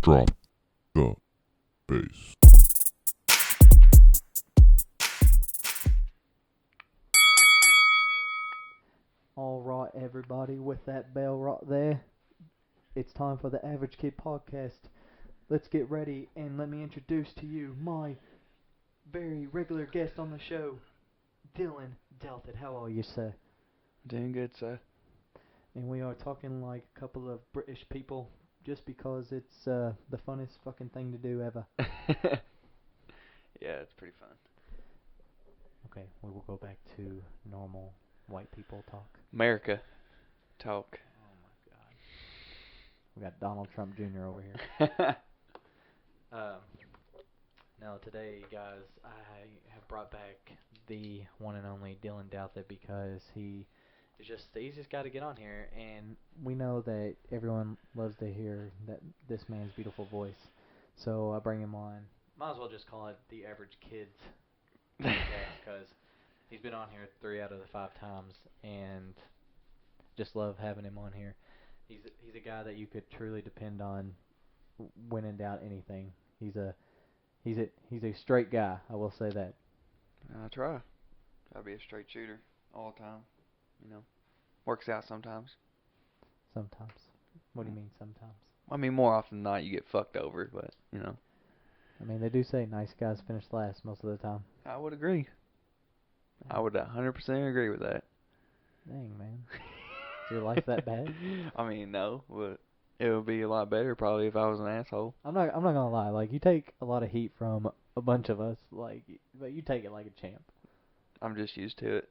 Drop the bass. All right, everybody, with that bell right there, it's time for the Average Kid Podcast. Let's get ready and let me introduce to you my very regular guest on the show, Dylan Douthitt. How are you, sir? Doing good, sir. And we are talking like a couple of British people just because it's the funnest fucking thing to do ever. Yeah, it's pretty fun. Okay, we will go back to normal white people talk. America talk. Oh my god. We got Donald Trump Jr. over here. Now today, guys, I have brought back the one and only Dylan Douthitt because he's just got to get on here, and we know that everyone loves to hear this man's beautiful voice. So I bring him on. Might as well just call it the Average Kids podcast because he's been on here 3 out of the 5 times, and just love having him on here. He's a guy that you could truly depend on when in doubt anything. He's a straight guy, I will say that. I try. I'll be a straight shooter all the time. You know, works out sometimes. Sometimes. What do you mean sometimes? I mean, more often than not, you get fucked over, but, you know. I mean, they do say nice guys finish last most of the time. I would agree. I would 100% agree with that. Dang, man. Is your life that bad? I mean, no, but it would be a lot better probably if I was an asshole. I'm not gonna lie. Like, you take a lot of heat from a bunch of us, like, but you take it like a champ. I'm just used to it.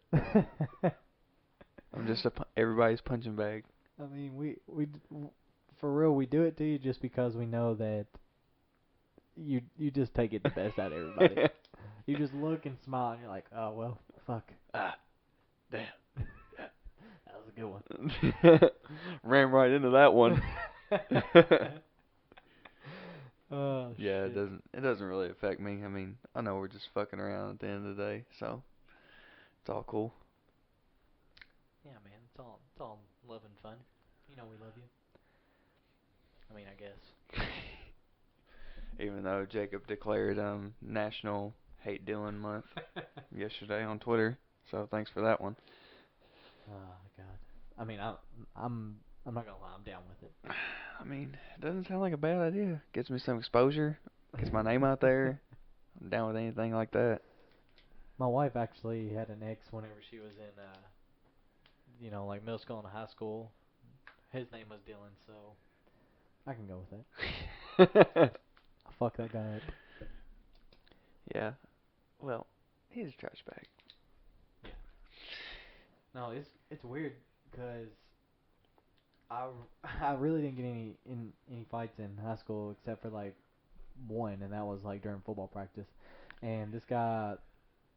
I'm just everybody's punching bag. I mean, we for real, we do it to you just because we know that you just take it the best out of everybody. You just look and smile, and you're like, oh well, fuck. Ah, damn. That was a good one. Ran right into that one. Oh, yeah, shit. it doesn't really affect me. I mean, I know we're just fucking around at the end of the day, so it's all cool. Yeah, man, it's all love and fun. You know we love you. I mean, I guess. Even though Jacob declared National Hate Dylan Month yesterday on Twitter, so thanks for that one. Oh God. I mean, I'm not gonna lie, I'm down with it. I mean, it doesn't sound like a bad idea. Gets me some exposure, gets my name out there. I'm down with anything like that. My wife actually had an ex whenever she was in, like middle school and high school. His name was Dylan, so I can go with that. I'll fuck that guy up. Yeah. Well, he's a trash bag. Yeah. No, it's weird because I really didn't get any fights in high school except for like one, and that was like during football practice. And this guy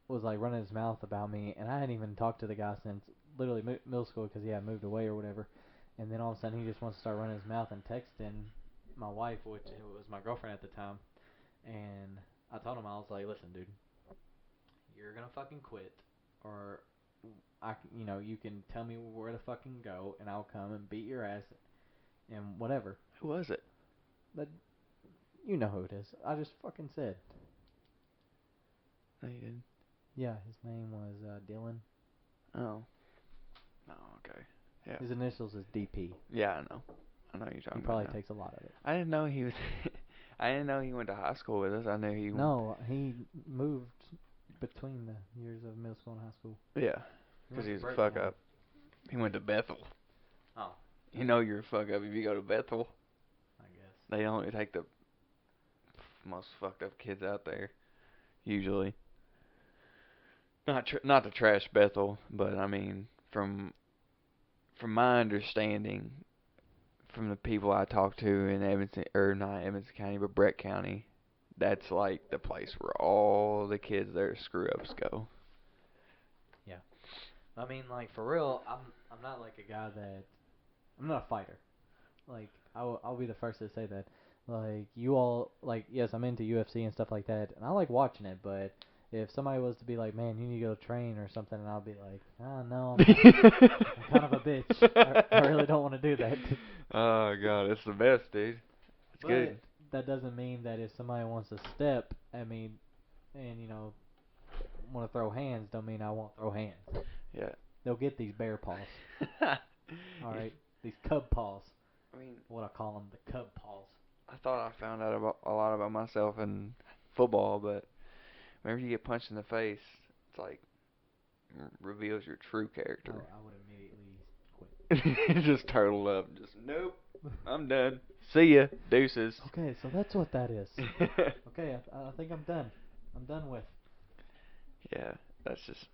was like running his mouth about me, and I hadn't even talked to the guy since literally middle school because he had moved away or whatever. And then all of a sudden he just wants to start running his mouth and texting my wife, which was my girlfriend at the time. And I told him, I was like, listen, dude, you're gonna fucking quit, or you can tell me where to fucking go, and I'll come and beat your ass, and whatever. Who was it? But you know who it is. I just fucking said. No, you didn't. Yeah, his name was Dylan. Oh. Oh, okay. Yeah. His initials is DP. Yeah, I know. I know you're talking about. He probably now. takes a lot of it. I didn't know he was. I didn't know he went to high school with us. I knew he. No, he moved between the years of middle school and high school. Yeah, because he was a fuck up. He went to Bethel. Oh. You know you're a fuck up if you go to Bethel. I guess. They only take the most fucked up kids out there, usually. Not to trash Bethel, but I mean from my understanding, from the people I talked to in Evanston, or not Evanston County, but Brett County, that's like the place where all the kids that are screw-ups go. Yeah. I mean, like, for real, I'm not like a guy that... I'm not a fighter. Like, I'll be the first to say that. Like, you all... Like, yes, I'm into UFC and stuff like that, and I like watching it, but... If somebody was to be like, man, you need to go train or something, and I'll be like, no, I'm kind of a bitch. I really don't want to do that. Oh, God, it's the best, dude. It's good. that doesn't mean that if somebody wants to step at me and want to throw hands, don't mean I won't throw hands. Yeah. They'll get these bear paws. All right, these cub paws. I mean, What I call them, the cub paws. I thought I found out about a lot about myself in football, but whenever you get punched in the face, it's like reveals your true character. I would immediately quit. Just turtle up. Just nope. I'm done. See ya. Deuces. Okay, so that's what that is. Okay, I think I'm done. I'm done with. Yeah, that's just.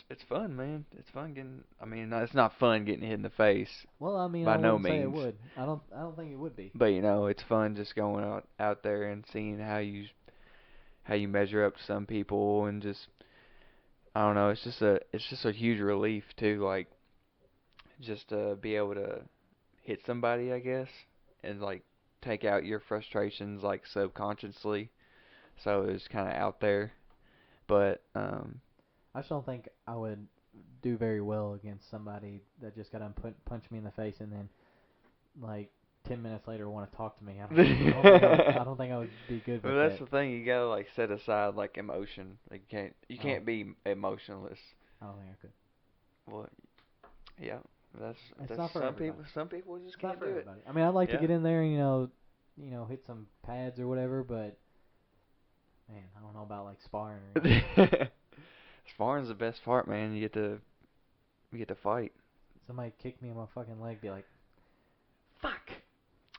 It's fun, man. It's fun getting. I mean, it's not fun getting hit in the face. Well, I mean, By I no wouldn't say it means. would. I don't think it would be. But it's fun just going out there and seeing how you measure up to some people, and just I don't know. It's just a huge relief too. Like just to be able to hit somebody, I guess, and like take out your frustrations like subconsciously. So it's kind of out there, but I just don't think I would do very well against somebody that just got punch me in the face and then like 10 minutes later want to talk to me. I don't think I would be good with well, that's that. the thing. You gotta like set aside like emotion. Like you can't Oh. be emotionless. I don't think I could. Well, yeah, that's not for some everybody. people. Some people just It's not can't for do it. everybody. I mean, I'd like to Yeah. get in there and hit some pads or whatever, but man, I don't know about like sparring or anything. Sparring's the best part, man. You get to fight. Somebody kick me in my fucking leg, be like, fuck.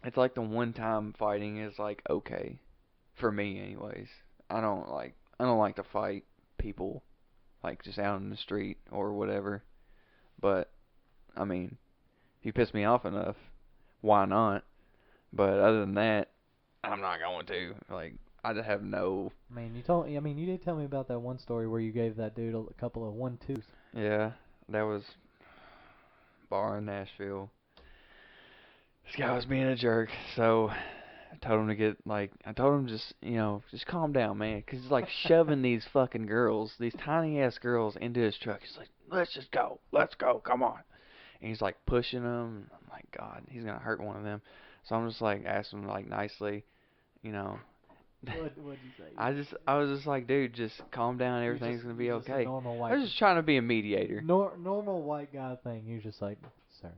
It's like the one time fighting is like okay, for me anyways. I don't like to fight people like just out in the street or whatever. But I mean, if you piss me off enough, why not? But other than that, I'm not going to. Like I just have no. I mean, you did tell me about that one story where you gave that dude a couple of 1-2s. Yeah, that was bar in Nashville. This guy was being a jerk, so I told him to just calm down, man, 'cause he's like shoving these fucking girls, these tiny ass girls into his truck. He's like, let's go, come on. And he's like pushing them. I'm like, God, he's gonna hurt one of them. So I'm just like asking him like nicely, you know. What'd you say? I was just like, dude, just calm down. Everything's gonna be You're just a okay. normal I white. was just trying to be a mediator. Normal white guy thing. You're just like, sir.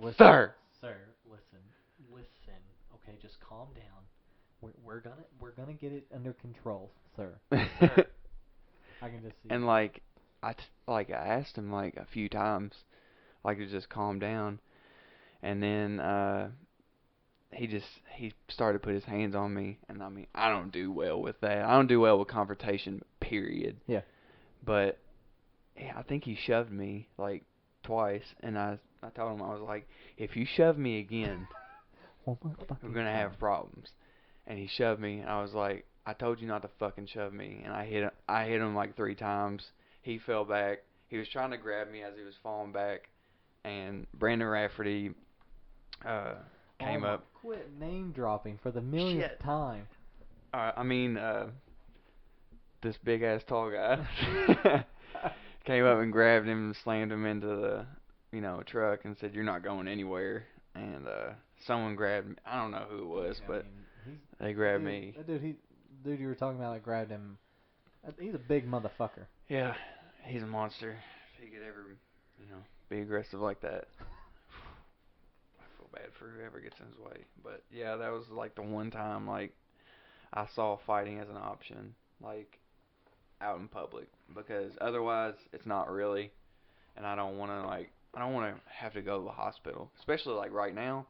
Listen, Sir. Sir, listen. Okay, just calm down. We're gonna get it under control, sir. Sir. I can just see. And like I asked him like a few times, like to just calm down, and then he started to put his hands on me, and I mean I don't do well with that. I don't do well with confrontation, period. Yeah. But yeah, I think he shoved me like twice, and I told him I was like, if you shove me again, we're gonna have problems. And he shoved me, and I was like, I told you not to fucking shove me, and I hit him like 3 times. He fell back. He was trying to grab me as he was falling back, and Brandon Rafferty came up. Quit name dropping for the millionth time. This big ass tall guy came up and grabbed him and slammed him into the truck and said, "You're not going anywhere." And someone grabbed me. I don't know who it was, Yeah, but I mean, they grabbed me. That dude you were talking about that grabbed him. He's a big motherfucker. Yeah, he's a monster. If he could ever, be aggressive like that. I feel bad for whoever gets in his way. But yeah, that was like the one time like I saw fighting as an option, like out in public, because otherwise it's not really. And I don't want to have to go to the hospital, especially like right now.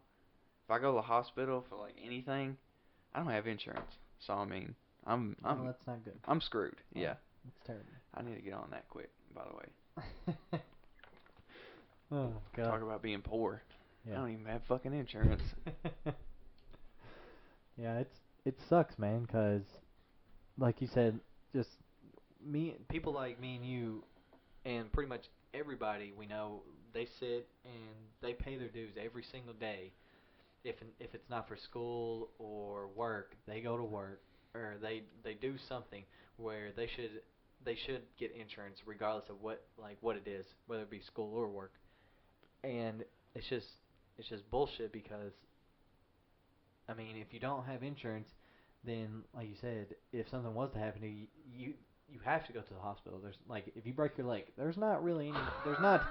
If I go to the hospital for like anything, I don't have insurance. So I mean, I'm that's not good. I'm screwed. Oh, Yeah. That's terrible. I need to get on that quick, by the way. Oh God. Talk about being poor. Yeah. I don't even have fucking insurance. Yeah, it sucks, man, 'cause like you said, just people like me and you, and pretty much everybody we know, they sit and they pay their dues every single day. If it's not for school or work, they go to work or they do something where they should get insurance regardless of what it is, whether it be school or work. And it's just bullshit because I mean, if you don't have insurance, then like you said, if something was to happen to you, you have to go to the hospital. There's like if you break your leg, there's not really any. There's not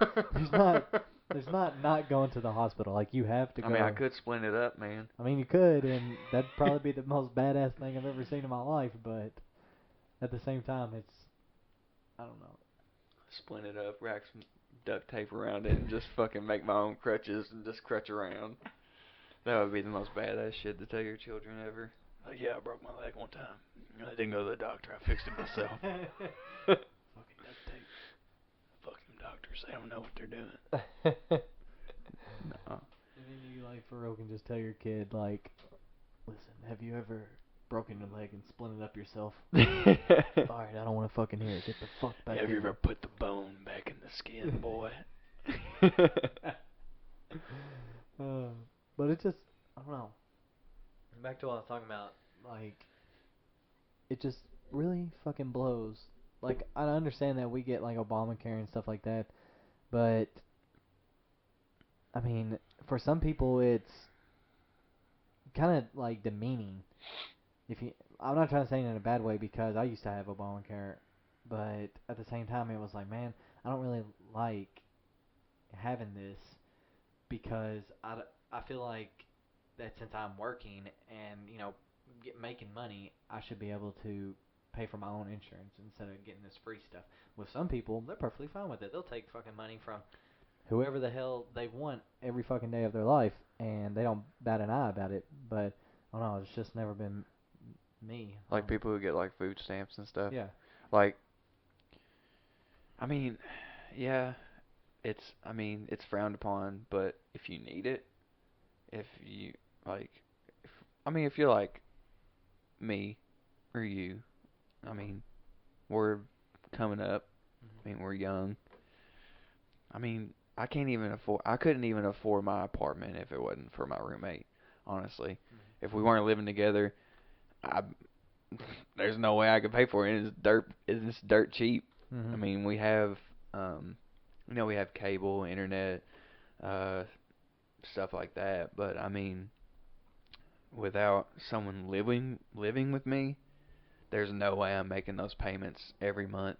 going to the hospital. Like you have to go. I mean, I could splint it up, man. I mean, you could, and that'd probably be the most badass thing I've ever seen in my life. But at the same time, it's I don't know. Splint it up, rack some duct tape around it, and just fucking make my own crutches and just crutch around. That would be the most badass shit to tell your children ever. Like, yeah, I broke my leg one time. I didn't go to the doctor. I fixed it myself. Fucking duct tape. Fuck them doctors. They don't know what they're doing. No. And then you like for real can just tell your kid like, listen, have you ever broken your leg and splinted up yourself? Alright, I don't want to fucking hear it. Get the fuck back Have in you ever there. put the bone back in the skin, boy? But it just, I don't know. Back to what I was talking about, like, it just really fucking blows. Like, I understand that we get, like, Obamacare and stuff like that, but, I mean, for some people, it's kind of, like, demeaning. I'm not trying to say it in a bad way because I used to have Obamacare, but at the same time, it was like, man, I don't really like having this because I feel like that since I'm working and, you know, making money, I should be able to pay for my own insurance instead of getting this free stuff. With some people, they're perfectly fine with it. They'll take fucking money from whoever the hell they want every fucking day of their life, and they don't bat an eye about it. But, I don't know, it's just never been me. Like people who get, like, food stamps and stuff. Yeah. Like, I mean, yeah, it's frowned upon, but if you need it, if you, like, if you're like me or you, I mean, we're coming up. I mean, we're young. I mean, I couldn't even afford my apartment if it wasn't for my roommate, honestly. If we weren't living together, there's no way I could pay for it. It's dirt cheap. I mean, we have, we have cable, internet, stuff like that. But I mean, without someone living with me, there's no way I'm making those payments every month.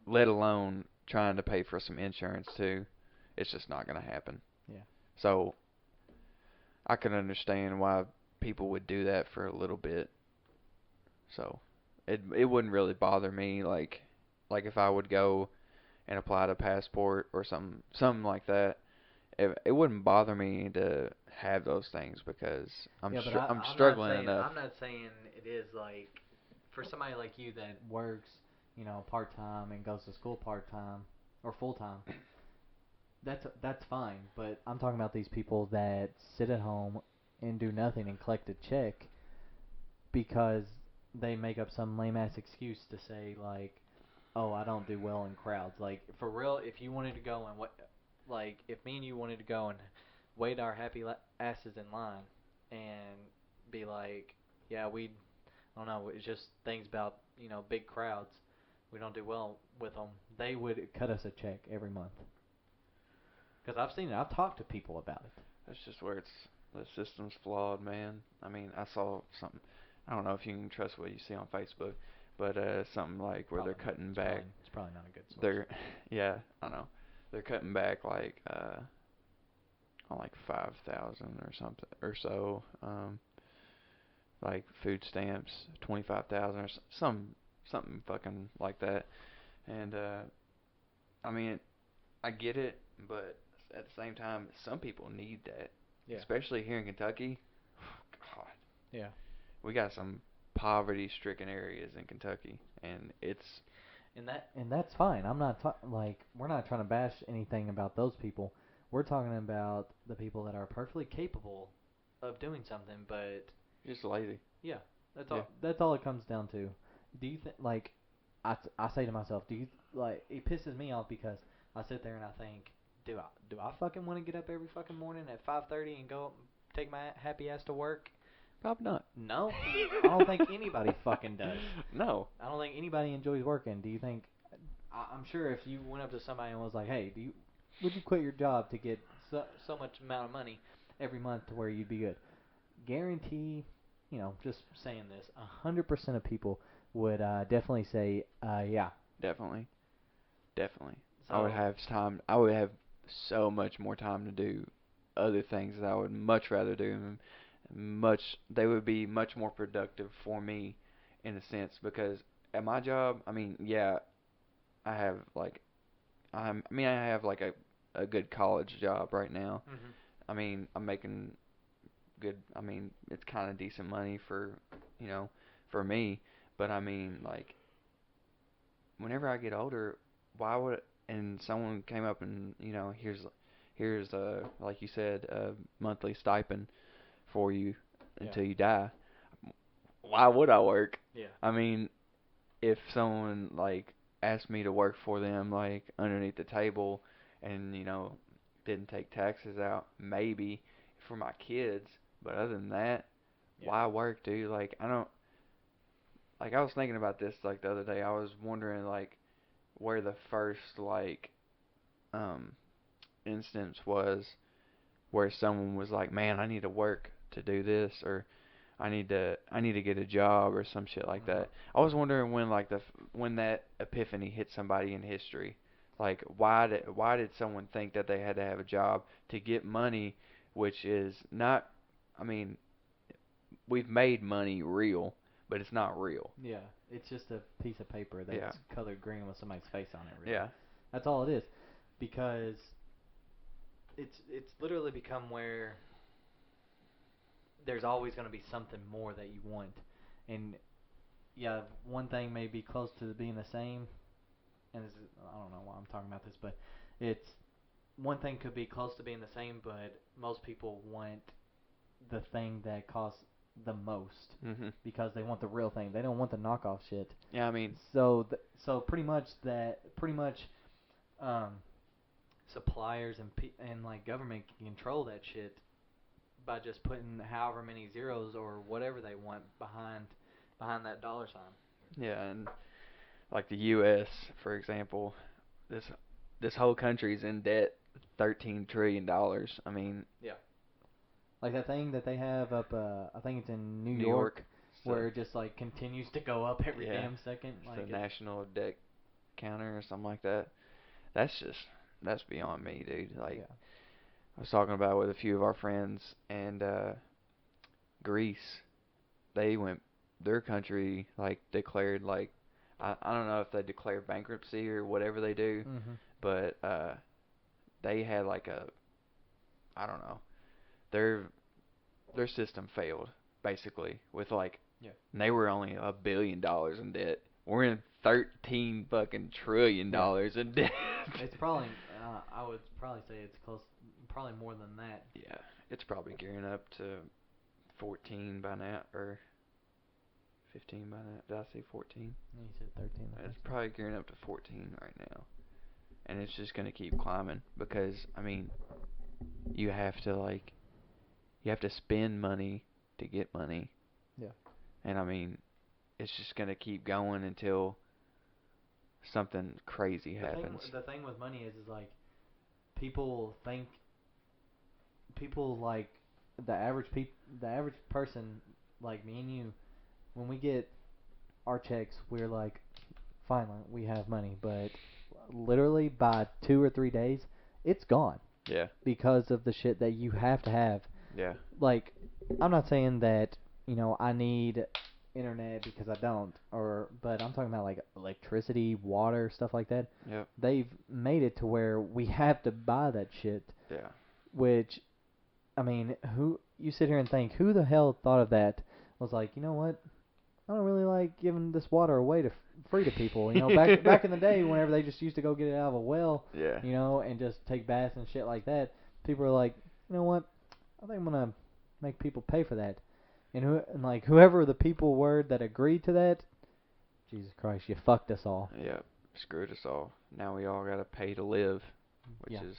Let alone trying to pay for some insurance too. It's just not gonna happen. Yeah. So I can understand why people would do that for a little bit. So it wouldn't really bother me like if I would go and apply to passport or something like that. It wouldn't bother me to have those things because I'm struggling enough. I'm not saying it is like for somebody like you that works, you know, part time and goes to school part time or full time. That's fine, but I'm talking about these people that sit at home and do nothing and collect a check because they make up some lame ass excuse to say like, "Oh, I don't do well in crowds." Like for real, if you wanted to go and if me and you wanted to go and wait our happy asses in line and be like, "Yeah, I don't know, it's just things about big crowds. We don't do well with them." They would cut us a check every month. Because I've seen it. I've talked to people about it. That's just where the system's flawed, man. I mean, I saw something. I don't know if you can trust what you see on Facebook, but something like where they're cutting back. It's probably not a good source. Yeah, I know. They're cutting back like on like 5,000 or something or so. Like food stamps, 25,000 or something fucking like that. And I mean, I get it, but at the same time, some people need that. Yeah. Especially here in Kentucky. God. Yeah. We got some poverty-stricken areas in Kentucky, and it's and that's fine. I'm not we're not trying to bash anything about those people. We're talking about the people that are perfectly capable of doing something, but just lazy. Yeah, that's all. Yeah. That's all it comes down to. Do you think I say to myself, do you it pisses me off because I sit there and I think, do I fucking want to get up every fucking morning at 5:30 and go take my happy ass to work? Probably not. No, I don't think anybody fucking does. No. I don't think anybody enjoys working. Do you think? I'm sure if you went up to somebody and was like, "Hey, would you quit your job to get so much amount of money every month to where you'd be good?" guarantee, just saying this, 100% of people would definitely say, yeah. Definitely. Definitely. So, I would have time. I would have so much more time to do other things that I would much rather do. And they would be much more productive for me in a sense because at my job, I mean, yeah, I have like I have like a good college job right now. hmm I mean, I'm making good. I mean, it's kind of decent money for, you know, for me, but I mean, like whenever I get older, why would and someone came up and here's like you said a monthly stipend for you yeah, until you die. Why would I work? yeah, I mean, if someone like asked me to work for them like underneath the table and didn't take taxes out, maybe for my kids, but other than that, yeah, why work, dude? Like I don't like I was thinking about this like the other day. I was wondering like where the first like um instance was where someone was like, "Man, I need to work to do this," or I need to get a job or some shit like hmm that. I was wondering when like when that epiphany hit somebody in history. Like why did someone think that they had to have a job to get money, which is not, I mean, we've made money real, but it's not real. yeah. It's just a piece of paper that's Yeah. colored green with somebody's face on it. Really, Yeah. that's all it is. Because it's literally become where there's always going to be something more that you want, and yeah, one thing may be close to being the same, and I don't know why I'm talking about this, but it's one thing could be close to being the same, but most people want the thing that costs the most Mhm. because they want the real thing. They don't want the knockoff shit. Yeah, I mean, So pretty much um, suppliers and like government can control that shit by just putting however many zeros or whatever they want behind that dollar sign. yeah, and like the U.S., for example, this this whole country's in debt, $13 trillion. I mean, Yeah. Like that thing that they have up, I think it's in New New York, York, where it just like continues to go up every yeah, damn second. it's Like the it's national debt counter or something like that. That's just that's beyond me, dude. Like yeah, I was talking about it with a few of our friends, and Greece, they went their country like declared like I don't know if they declare bankruptcy or whatever they do, mhm, but they had like a I don't know their their system failed basically with like yeah, and they were only $1 billion in debt. We're in 13 fucking trillion yeah. dollars in debt. It's probably, I would probably say it's close, probably more than that. Yeah, it's probably gearing up to 14 by now or 15 by now. Did I say 14? You said 13. The It's first time. probably gearing up to 14 right now. And it's just going to keep climbing because I mean, you have to like you have to spend money to get money. Yeah. And I mean, it's just going to keep going until something crazy happens. The thing with money is like people think people like the average person like me and you, when we get our checks, we're like, finally we have money, but literally by 2 or 3 days, it's gone Yeah. because of the shit that you have to have. Yeah. Like, I'm not saying that I need internet because I don't, but I'm talking about like electricity, water, stuff like that. Yep. They've made it to where we have to buy that shit, Yeah. which I mean, who you sit here and think, who the hell thought of that? Was like, you know what? I don't really like giving this water away to free to people. Back in the day, whenever they just used to go get it out of a well, Yeah. and just take baths and shit like that, people were like, you know what? I think I'm gonna make people pay for that. And like whoever the people were that agreed to that, Jesus Christ, you fucked us all. Yep. Screwed us all. Now we all gotta pay to live, which Yeah. is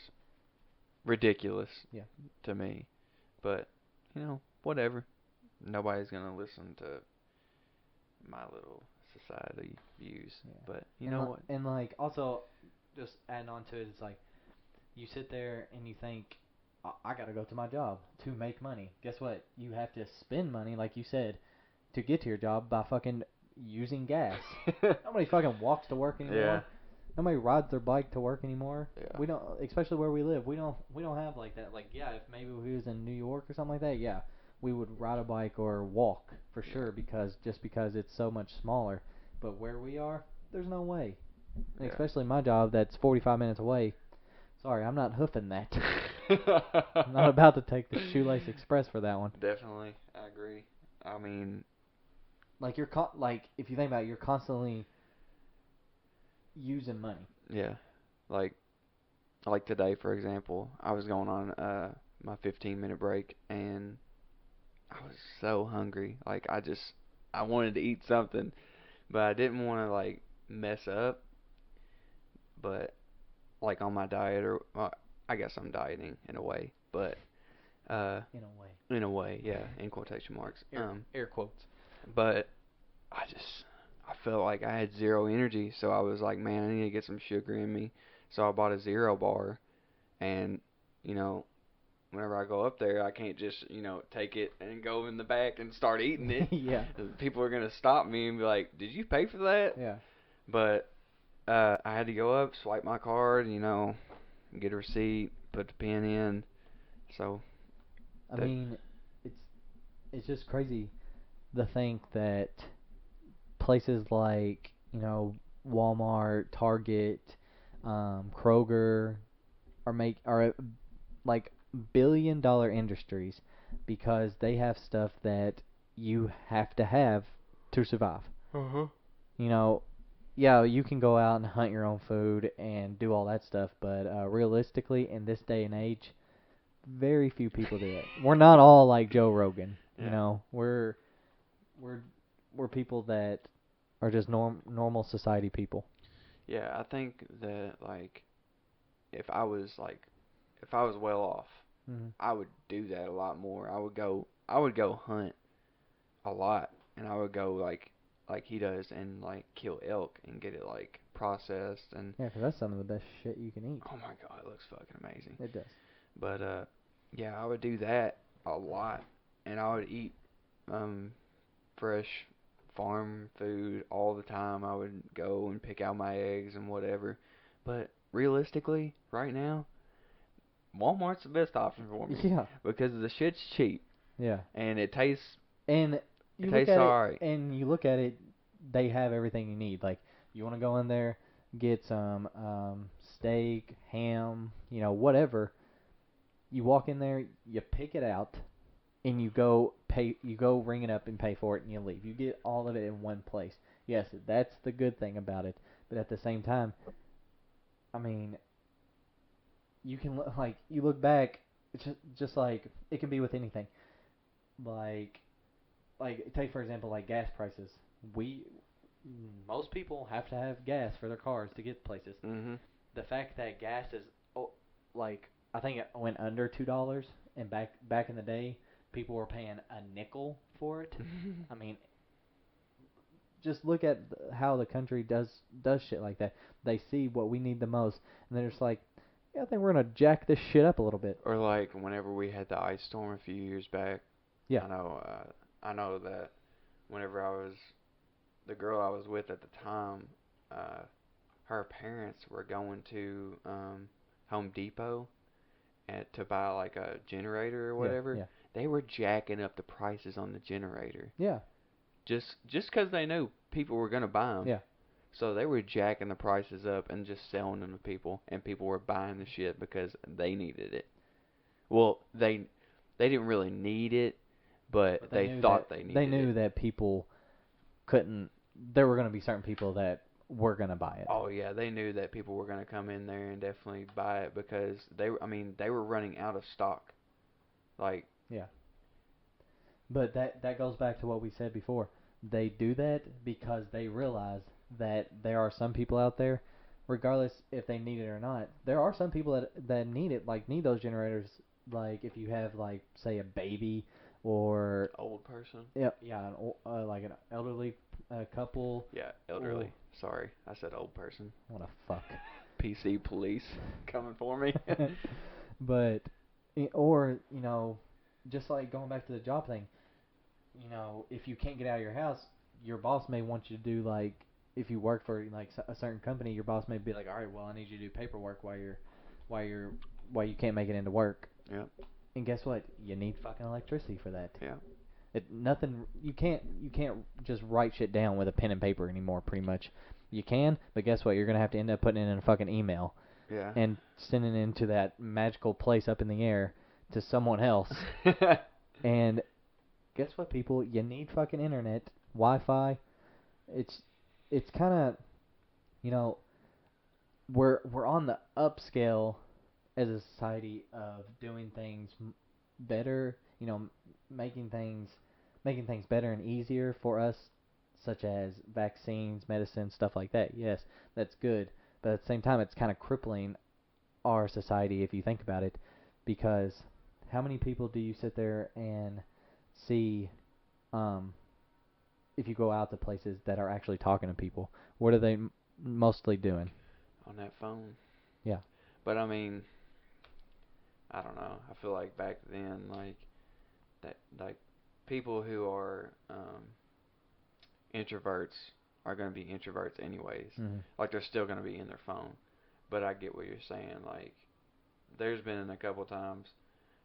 ridiculous Yeah. to me. But, whatever. Nobody's gonna listen to my little society views. Yeah. But you know what? And like also, just adding on to it, it's like you sit there and you think I gotta go to my job to make money. Guess what? You have to spend money, like you said, to get to your job by fucking using gas. Nobody fucking walks to work anymore. Yeah. Nobody rides their bike to work anymore. Yeah. We don't, especially where we live. We don't have like that. Like, yeah, if maybe we was in New York or something like that, yeah, we would ride a bike or walk for sure because it's so much smaller. But where we are, there's no way. And Yeah. especially my job that's 45 minutes away. Sorry, I'm not hoofing that. I'm not about to take the Shoelace Express for that one. Definitely, I agree. I mean, Like like if you think about it, you're constantly using money. yeah, like today, for example, I was going on my 15-minute break, and I was so hungry. Like I wanted to eat something, but I didn't want to like mess up. But like on my diet, or well, I guess I'm dieting in a way, but In a way. in a way, yeah, in quotation marks. Air quotes. But I felt like I had zero energy, so I was like, man, I need to get some sugar in me. So I bought a zero bar, and you know, whenever I go up there, I can't just take it and go in the back and start eating it. Yeah. People are gonna stop me and be like, "Did you pay for that?" Yeah. But I had to go up, swipe my card, get a receipt, put the pin in. So I mean, it's just crazy to think that places like, Walmart, Target, Kroger are like billion-dollar industries because they have stuff that you have to have to survive. Uh-huh. Yeah, you can go out and hunt your own food and do all that stuff, but realistically, in this day and age, very few people do it. We're not all like Joe Rogan. Yeah. We're we're people that are just normal society people. Yeah, I think that like if I was well off, Mm-hmm. I would do that a lot more. I would go hunt a lot, and I would go like he does and like kill elk and get it like processed and Yeah, 'cause that's some of the best shit you can eat. oh my god, it looks fucking amazing. It does. But yeah, I would do that a lot, and I would eat fresh farm food all the time. I would go and pick out my eggs and whatever. But realistically, right now, Walmart's the best option for me Yeah. because the shit's cheap Yeah. and it tastes And it you look tastes at alright. it, and you look at it, they have everything you need. Like, you want to go in there, get some steak, ham, whatever. You walk in there, you pick it out, and you go pay. You go ring it up and pay for it, and you leave. You get all of it in one place. Yes, that's the good thing about it. But at the same time, I mean, you can like you look back, it's just like it can be with anything. Like take for example like gas prices. We Most people have to have gas for their cars to get places. Mhm. The fact that gas is like I think it went under $2, and back in the day people were paying a nickel for it. I mean, just look at how the country does shit like that. They see what we need the most, and they're just like, yeah, I think we're gonna jack this shit up a little bit. Or like whenever we had the ice storm a few years back. Yeah. I know that whenever the girl I was with at the time, her parents were going to Home Depot to buy like a generator or whatever. Yeah. They were jacking up the prices on the generator. Yeah. Just 'cause they knew people were gonna buy them. Yeah. So they were jacking the prices up and just selling them to people, and people were buying the shit because they needed it. Well, they didn't really need it, but they thought they needed it. They knew that people couldn't. There were going to be certain people that were going to buy it. Oh yeah, they knew that people were going to come in there and definitely buy it because they were running out of stock. Like yeah. But that goes back to what we said before. They do that because they realize that there are some people out there, regardless if they need it or not. There are some people that need it, like need those generators. Like if you have like say a baby or old person. yeah, like an elderly couple. Yeah, elderly. Sorry, I said old person. What a fuck. PC police coming for me. But Or, just like going back to the job thing, if you can't get out of your house, your boss may want you to do like, if you work for like a certain company, your boss may be like, all right, well, I need you to do paperwork while you're, while you can't make it into work. Yeah. And guess what? You need fucking electricity for that. Yeah. Nothing. You can't just write shit down with a pen and paper anymore. Pretty much, you can, but guess what? You're gonna have to end up putting it in a fucking email Yeah. and sending it into that magical place up in the air to someone else. And guess what, people? You need fucking internet, Wi-Fi. It's kind of, you know, we're on the upscale as a society of doing things better. Making things better and easier for us, such as vaccines, medicine, stuff like that. Yes, that's good, but at the same time, it's kind of crippling our society if you think about it, because how many people do you sit there and see, um, if you go out to places that are actually talking to people? What are they mostly doing? On that phone. Yeah. But I mean, I don't know. I feel like back then, like that, like people who are introverts are going to be introverts anyways. Mm-hmm. Like they're still going to be in their phone. But I get what you're saying. Like there's been a couple times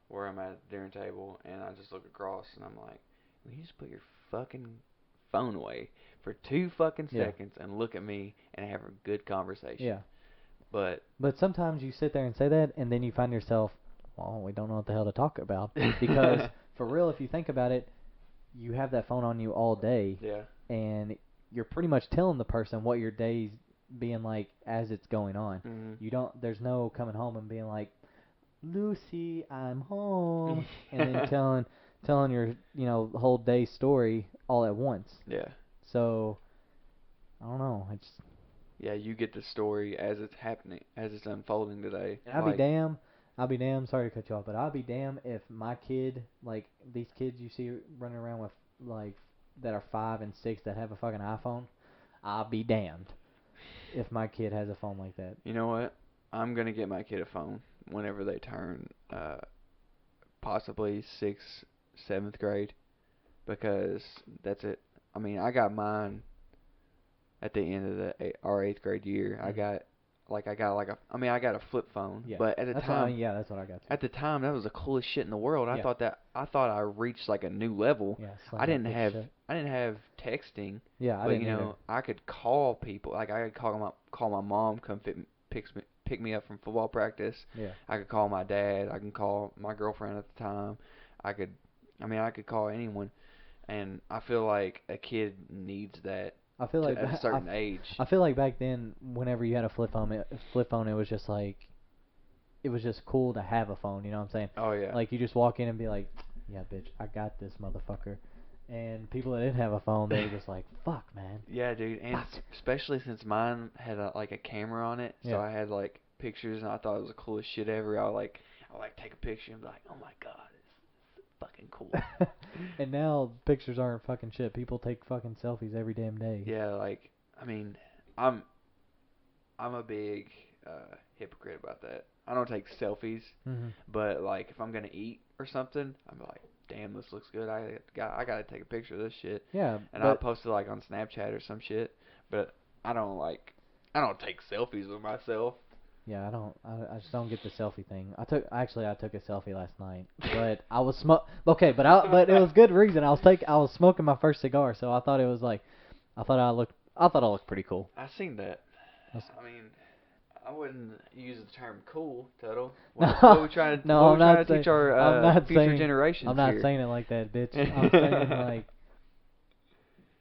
where I'm at the dinner table and I just look across and I'm like, will you just put your fucking phone away for 2 fucking Yeah. seconds and look at me and have a good conversation? Yeah. But sometimes you sit there and say that, and then you find yourself, well, we don't know what the hell to talk about. Because, for real, if you think about it, you have that phone on you all day, yeah, and you're pretty much telling the person what your day's being like as it's going on. mm-hmm. There's no coming home and being like, Lucy, I'm home, and then telling your, whole day story all at once. Yeah. So, I don't know, it's... Yeah, you get the story as it's happening, as it's unfolding today. And I'll be damn, sorry to cut you off, but I'll be damn if my kid, like these kids you see running around with, like, that are 5 and 6 that have a fucking iPhone, I'll be damned if my kid has a phone like that. You know what? I'm going to get my kid a phone whenever they turn possibly 6th, 7th grade, because that's it. I mean, I got mine at the end of our 8th grade year. Mm-hmm. I got a flip phone, Yeah. but at the time, that's what I got. At the time, that was the coolest shit in the world. Yeah. I thought I reached like a new level. Yeah, I didn't have texting. Yeah, I but didn't either. I could call people. Like I could call my mom, come pick me up from football practice. Yeah. I could call my dad. I can call my girlfriend at the time. I could call anyone, and I feel like a kid needs that. I feel like at a certain age. I feel like back then, whenever you had a flip phone, it was just like, it was just cool to have a phone. You know what I'm saying? Oh yeah. Like you just walk in and be like, yeah, bitch, I got this, motherfucker. And people that didn't have a phone, they were just like, fuck, man. Yeah, dude, and especially since mine had a camera on it, so Yeah. I had like pictures, and I thought it was the coolest shit ever. I would take a picture and be like, oh my god, this is fucking cool. And now pictures aren't fucking shit. People take fucking selfies every damn day. Yeah, like I mean, I'm a big hypocrite about that. I don't take selfies, but like if I'm gonna eat or something, I'm like, damn, this looks good. I gotta take a picture of this shit. Yeah. And I'll post it like on Snapchat or some shit. But I don't take selfies with myself. Yeah, I just don't get the selfie thing. I took a selfie last night, but I was but it was good reason. I was smoking my first cigar, so I thought it was like, I thought I looked pretty cool. I seen that. I mean, I wouldn't use the term cool, Tuttle. No, what we trying to, no, what I'm we trying not to teach saying, our I'm not future saying, generations I'm not here? saying it like that, bitch. I'm saying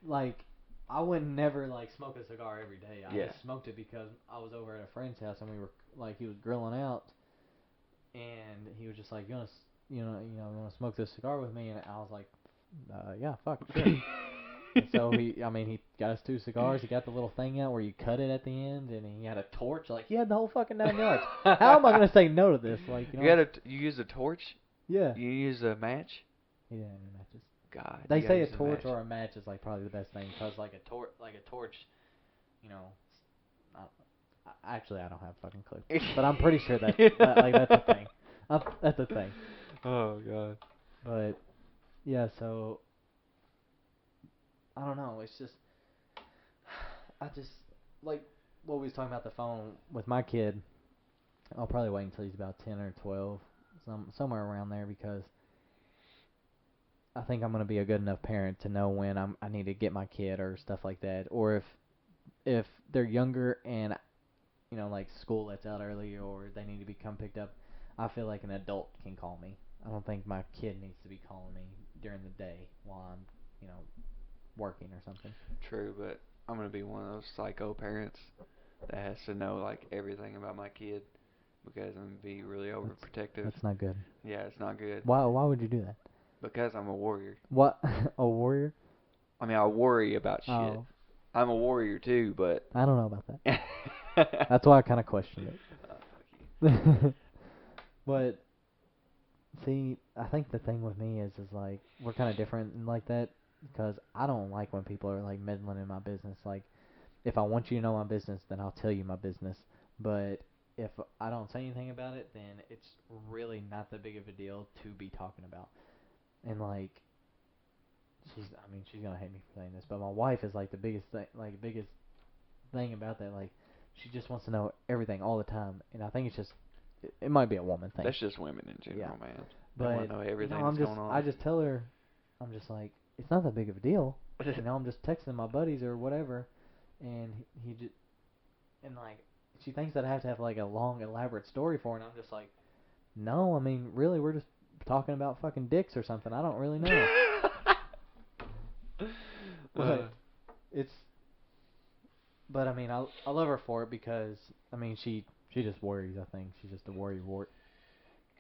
like I would never like smoke a cigar every day. I just smoked it because I was over at a friend's house and we were like, he was grilling out, and he was just like, you want to smoke this cigar with me? And I was like, yeah, fuck, sure. And so he got us 2 cigars. He got the little thing out where you cut it at the end, and he had a torch. Like, he had the whole fucking 9 yards. How am I gonna say no to this? Like, you use a torch? Yeah. You use a match? He didn't have any matches. God. They say a torch or a match is like probably the best thing, because like a torch, actually I don't have a fucking clue, but I'm pretty sure that's a thing. That's the thing. Oh God. But yeah, so I don't know. It's just I just like what we was talking about the phone with my kid. I'll probably wait until he's about 10 or 12, somewhere around there, because I think I'm gonna be a good enough parent to know when I need to get my kid or stuff like that, or if they're younger and like school lets out early or they need to become picked up, I feel like an adult can call me. I don't think my kid needs to be calling me during the day while I'm working or something. True, but I'm gonna be one of those psycho parents that has to know like everything about my kid because I'm gonna be really overprotective. That's not good. Yeah, it's not good. Why would you do that? Because I'm a warrior. What? A warrior? I mean, I worry about shit. Oh, I'm a warrior too, but I don't know about that. That's why I kind of questioned fuck you. it. But see, I think the thing with me is like we're kind of different and like that because I don't like when people are like meddling in my business. Like if I want you to know my business, then I'll tell you my business. But if I don't say anything about it, then it's really not that big of a deal to be talking about. And like she's gonna hate me for saying this, but my wife is like the biggest thing about that. Like she just wants to know everything all the time, and I think it's just it might be a woman thing. That's just women in general, man. They But want to know everything I'm that's just going on. I just tell her, I'm just like it's not that big of a deal. I'm just texting my buddies or whatever, and he just and like she thinks that I have to have like a long elaborate story for her, and I'm just like, no, I mean really we're just talking about fucking dicks or something. I don't really know. But it's but I mean I love her for it because I mean she just worries. I think she's just a worry wart.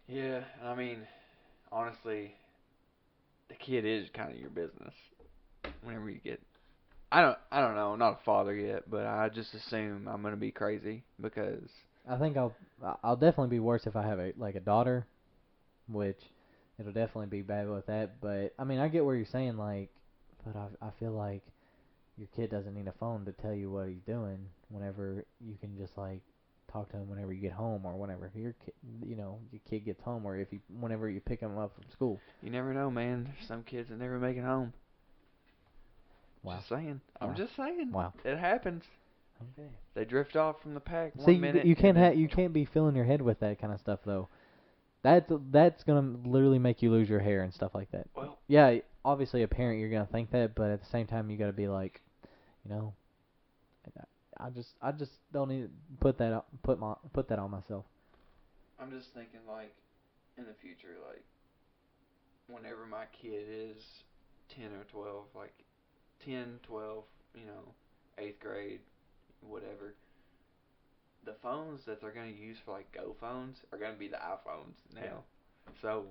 Yeah, I mean, honestly, the kid is kind of your business. Whenever you get, I don't know, not a father yet, but I just assume I'm gonna be crazy because I think I'll definitely be worse if I have a daughter, which it'll definitely be bad with that. But I mean I get what you're saying, like, but I feel like your kid doesn't need a phone to tell you what he's doing. Whenever you can just like talk to him whenever you get home or whenever your kid, your kid gets home, or if you whenever you pick him up from school. you never know, man. There's some kids that never make it home. Wow. Just saying. Wow. I'm just saying. Wow. It happens. Okay. They drift off from the pack See, one minute. you can't and then, you can't be filling your head with that kind of stuff though. That's gonna literally make you lose your hair and stuff like that. well, Yeah, obviously a parent you're gonna think that, but at the same time you gotta be like, you know, I just don't need to put that on myself. I'm just thinking like in the future, like whenever my kid is 10 or 12, like 10, 12, 8th grade, whatever, the phones that they're going to use for like Go phones are going to be the iPhones now. Yeah. So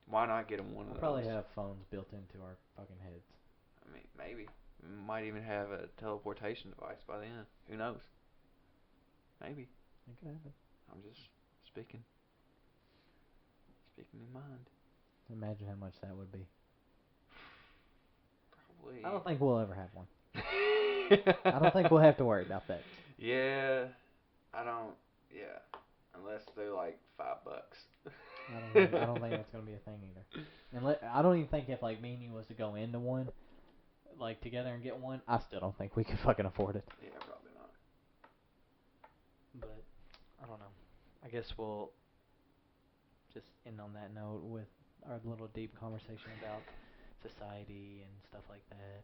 why not get them one of We'll those? probably have phones built into our fucking heads. I mean, maybe. We might even have a teleportation device by then. Who knows? Maybe. It could happen. I'm just speaking in mind. Imagine how much that would be. Probably. I don't think we'll ever have one. I don't think we'll have to worry about that. Yeah, I don't. Yeah, unless they're like $5. I don't think that's gonna be a thing either. And I don't even think if like me and you was to go into one, like together and get one, I still don't think we could fucking afford it. Yeah, probably not. But I don't know. I guess we'll just end on that note with our little deep conversation about society and stuff like that.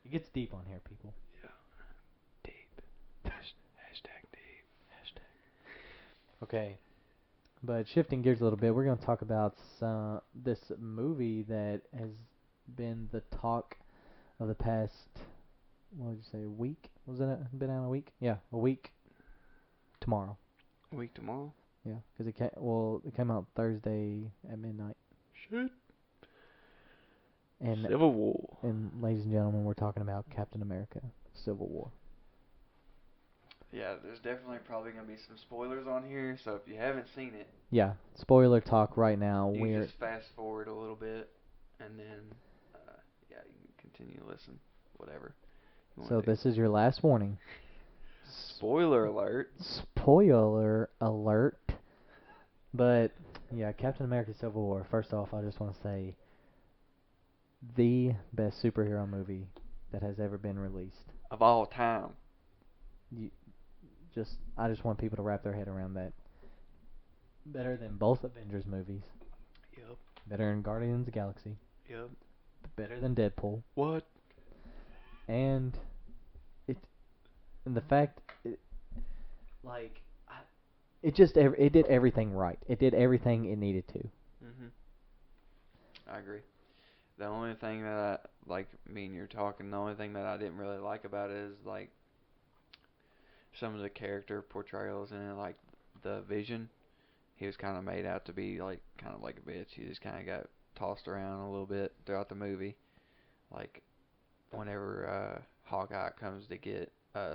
It gets deep on here, people. Yeah, deep. Hashtag deep. Hashtag. Okay. But shifting gears a little bit, we're going to talk about this movie that has been the talk of the past, what would you say, a week? Was it been out a week? Yeah, a week tomorrow. A week tomorrow? Yeah, because it came out Thursday at midnight. Shit. And Civil War. And ladies and gentlemen, we're talking about Captain America: Civil War. Yeah, there's definitely probably gonna be some spoilers on here, so if you haven't seen it, Yeah, spoiler talk right now. you just fast forward a little bit, and then yeah, you can continue to listen, whatever. So this is your last warning. Spoiler alert. Spoiler alert. But Yeah, Captain America: Civil War. First off, I just want to say the best superhero movie that has ever been released. Of all time. You I just want people to wrap their head around that. Better than both Avengers movies. Yep. Better than Guardians of the Galaxy. Yep. Better than Deadpool. What? And it and the fact like it did everything right. It did everything it needed to. Mhm. I agree. The only thing that I, like me and you're talking, the only thing that I didn't really like about it is like some of the character portrayals in it, like the Vision. He was kind of made out to be like kind of like a bitch. He just kind of got tossed around a little bit throughout the movie. Like whenever Hawkeye comes to get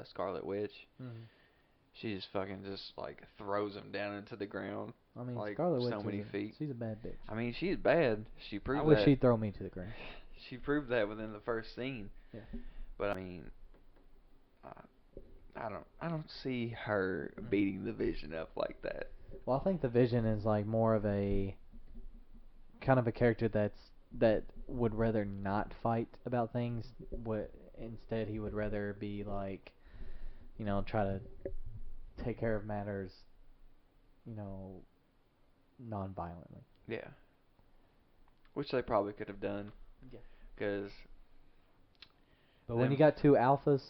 Scarlet Witch, Mm-hmm. she just fucking just like throws him down into the ground I mean, like Scarlet Witch so many feet. she's a bad bitch. I mean, she's bad. She I proved wish that. she'd throw me to the ground. She proved that within the first scene. Yeah. But I mean, I don't see her beating the Vision up like that. Well, I think the Vision is like more of a kind of a character that would rather not fight about things. Instead he would rather be like, try to take care of matters, you know, non-violently. Yeah. Which they probably could have done. Yeah. Because. But when you got two alphas,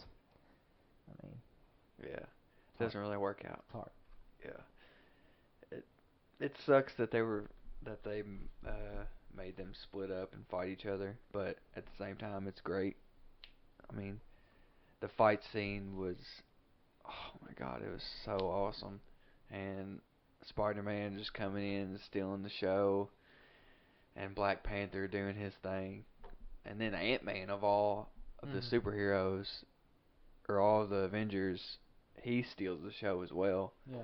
I mean, Yeah. It doesn't really work out. it's hard. Yeah. It sucks that they made them split up and fight each other, but at the same time, it's great. I mean, the fight scene was, oh my god, it was so awesome, and Spider-Man just coming in and stealing the show, and Black Panther doing his thing, and then Ant-Man of all of the superheroes, or all of the Avengers, he steals the show as well. Yeah.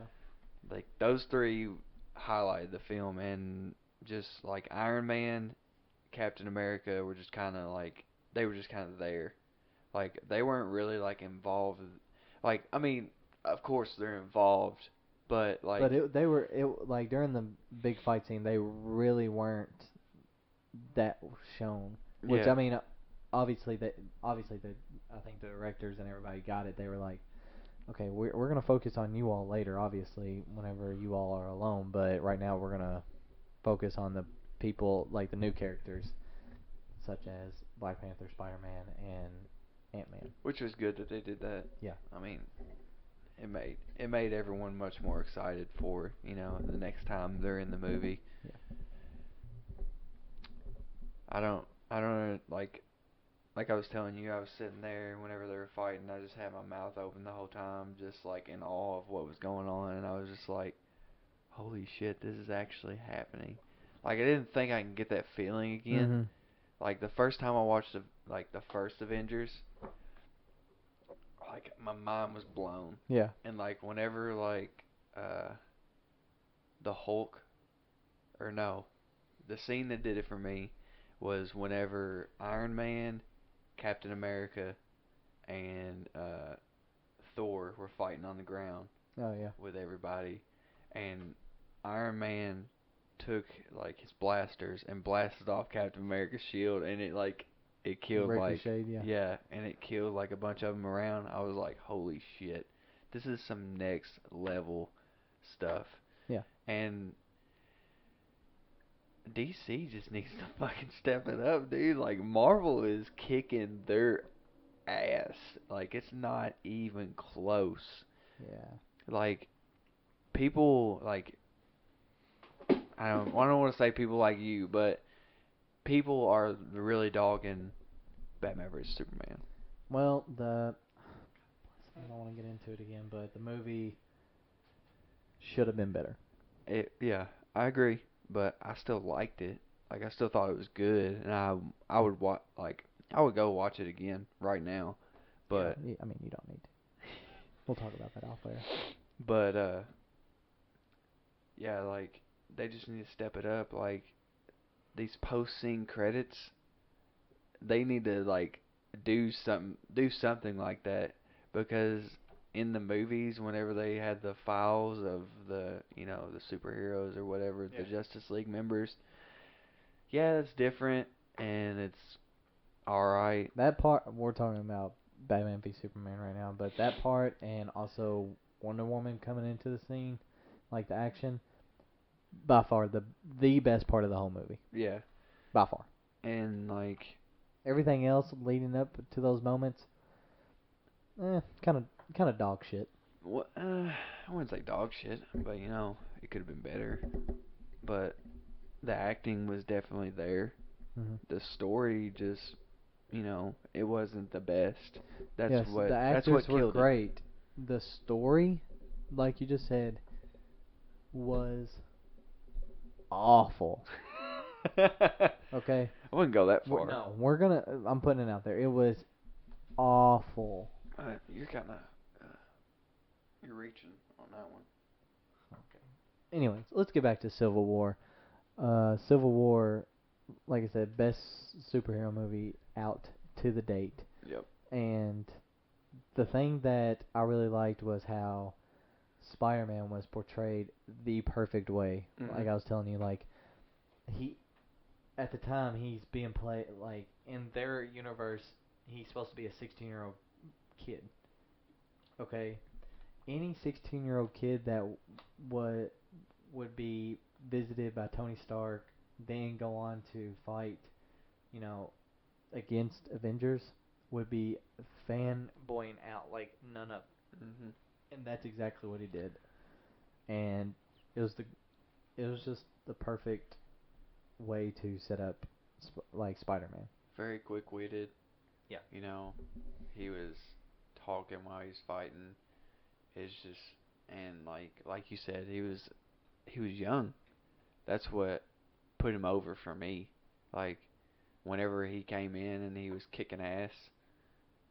Like those three highlighted the film, and just like Iron Man, Captain America were just kind of like they were just kind of there. Like they weren't really like involved. Like I mean, of course they're involved, but like But they were like during the big fight scene, they really weren't that shown. Which yeah, I mean, obviously the I think the directors and everybody got it. They were like, okay, we're gonna focus on you all later, obviously, whenever you all are alone. But right now we're gonna focus on the people like the new characters, such as Black Panther, Spider-Man, and Ant-Man. which was good that they did that. Yeah. I mean, it made everyone much more excited for the next time they're in the movie. Yeah. I don't like I was telling you, I was sitting there whenever they were fighting. I just had my mouth open the whole time, just like in awe of what was going on, and I was just like, "Holy shit, this is actually happening!" Like I didn't think I can get that feeling again. Mm-hmm. Like the first time I watched the first Avengers, like my mind was blown. Yeah. And like whenever the Hulk, or no, the scene that did it for me was whenever Iron Man, Captain America, and Thor were fighting on the ground Oh yeah. with everybody, and Iron Man took like his blasters and blasted off Captain America's shield, and it killed Ricocheted, yeah. yeah, and it killed like a bunch of them around. I was like, holy shit, this is some next level stuff. Yeah. And DC just needs to fucking step it up, dude. Like Marvel is kicking their ass. Like it's not even close. Yeah. Like people like I don't want to say people like you, but people are really dogging Batman vs Superman. Well, I don't want to get into it again, but the movie should have been better. Yeah, I agree, but I still liked it. Like I still thought it was good, and I would I would go watch it again right now. But yeah, I mean, you don't need to. We'll talk about that off air. But yeah, like they just need to step it up. Like these post-scene credits, they need to like do something like that, because in the movies, whenever they had the files of the superheroes or whatever, the Justice League members, yeah, it's different and it's alright. That part, we're talking about Batman v Superman right now, but that part and also Wonder Woman coming into the scene, like the action, by far the best part of the whole movie. Yeah. By far. And like everything else leading up to those moments, kind of dog shit. What? I wouldn't say dog shit, but it could have been better. But the acting was definitely there. Mm-hmm. The story just, it wasn't the best. That's yes, what. The actors That's what were killed great. The story, like you just said, was awful. Okay. I wouldn't go that far. No, we're gonna. I'm putting it out there. It was awful. You're kind of. You're reaching on that one. Okay. Anyways, let's get back to Civil War. Civil War, like I said, best superhero movie out to the date. Yep. And the thing that I really liked was how Spider-Man was portrayed the perfect way. Mm-hmm. Like I was telling you, like he, at the time, he's being played like in their universe, he's supposed to be a 16-year-old kid. Okay, any 16-year-old kid that would be visited by Tony Stark, then go on to fight, against Avengers, would be fanboying out like none of. Mm-hmm. And that's exactly what he did. And it was just the perfect way to set up like Spider-Man. Very quick-witted. Yeah. He was talking while he was fighting. It's just, and like you said, he was young. That's what put him over for me. Like whenever he came in and he was kicking ass,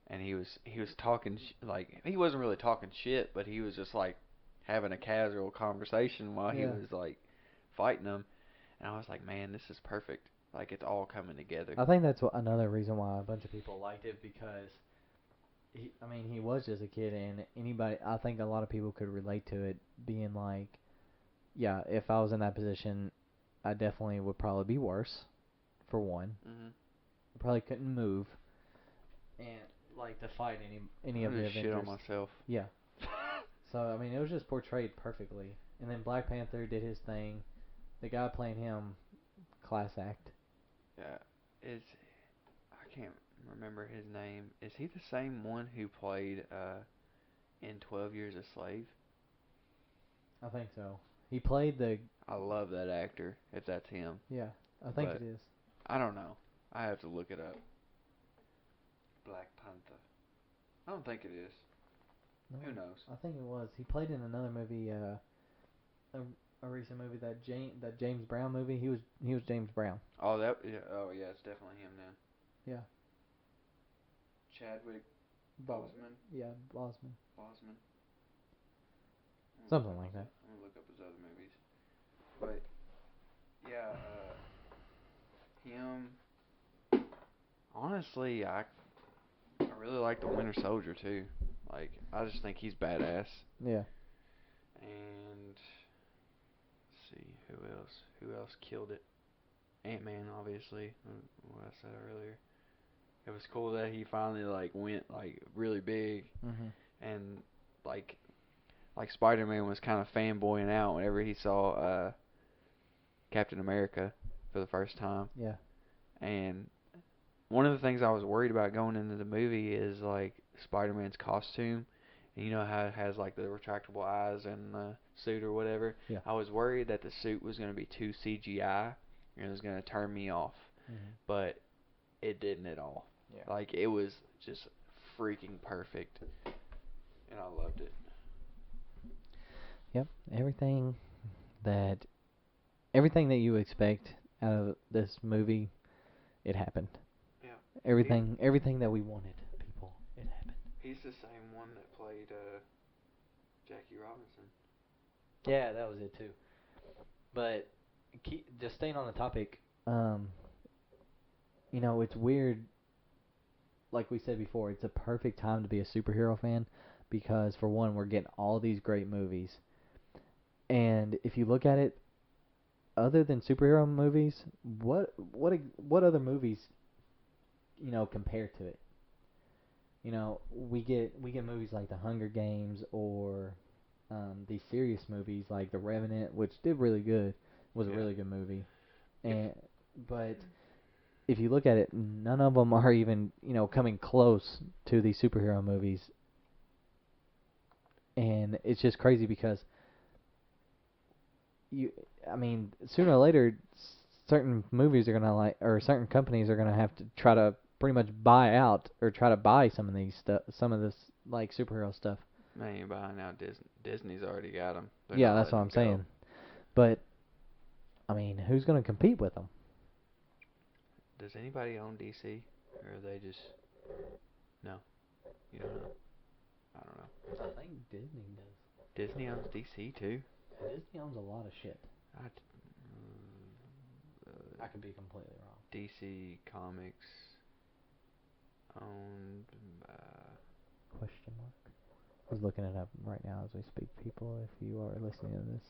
and he was talking like he wasn't really talking shit, but he was just like having a casual conversation while he was like fighting them, and I was like, man, this is perfect. Like it's all coming together. I think that's another reason why a bunch of people liked it, because he was just a kid, and I think a lot of people could relate to it, being like, yeah, if I was in that position, I definitely would probably be worse, for one. Mm-hmm. I probably couldn't move, and like to fight any of the Avengers. Shit on myself. Yeah. So it was just portrayed perfectly, and then Black Panther did his thing. The guy playing him, class act. Yeah, I can't remember his name. Is he the same one who played in 12 Years a Slave? I think so. He played the... I love that actor, if that's him. Yeah, I think it is. I don't know. I have to look it up. Black Panther. I don't think it is. No, Who knows? I think it was. He played in another movie, a recent movie, that James Brown movie. He was James Brown. Oh, yeah, it's definitely him then. Yeah. Chadwick Boseman. Yeah, Boseman. Something like that. I'm gonna look up his other movies. But yeah, him. Honestly, I really like the Winter Soldier too. Like, I just think he's badass. Yeah. And let's see who else killed it. Ant-Man, obviously. What I said earlier. It was cool that he finally went really big, and like Spider-Man was kind of fanboying out whenever he saw Captain America for the first time. Yeah. And one of the things I was worried about going into the movie is like Spider-Man's costume. And you know how it has like the retractable eyes and the suit or whatever. Yeah. I was worried that the suit was going to be too CGI and it was going to turn me off. But it didn't at all. Yeah. Like, it was just freaking perfect. And I loved it. Yep. Everything that you expect out of this movie, it happened. Yeah. Everything that we wanted, people, it happened. He's the same one that played Jackie Robinson. Yeah, that was it too. But just staying on the topic, it's weird. Like we said before, it's a perfect time to be a superhero fan, because for one, we're getting all these great movies, and if you look at it, other than superhero movies, what other movies compare to it? We get movies like The Hunger Games or these serious movies like The Revenant, which did really good, was a Yeah. really good movie, and but if you look at it, none of them are even coming close to these superhero movies, and it's just crazy because I mean, sooner or later, certain movies are gonna or certain companies are gonna have to try to pretty much buy out or try to buy some of these stuff, some of this like superhero stuff. Man, you buying out Disney's already got them. Yeah, that's what I'm saying. But I mean, who's gonna compete with them? Does anybody own DC, or are they just no? You don't know. I don't know. I think Disney does. Disney owns DC too. Disney owns a lot of shit. I I could be completely wrong. DC Comics owned. Question mark. I was looking it up right now as we speak, people, if you are listening to this.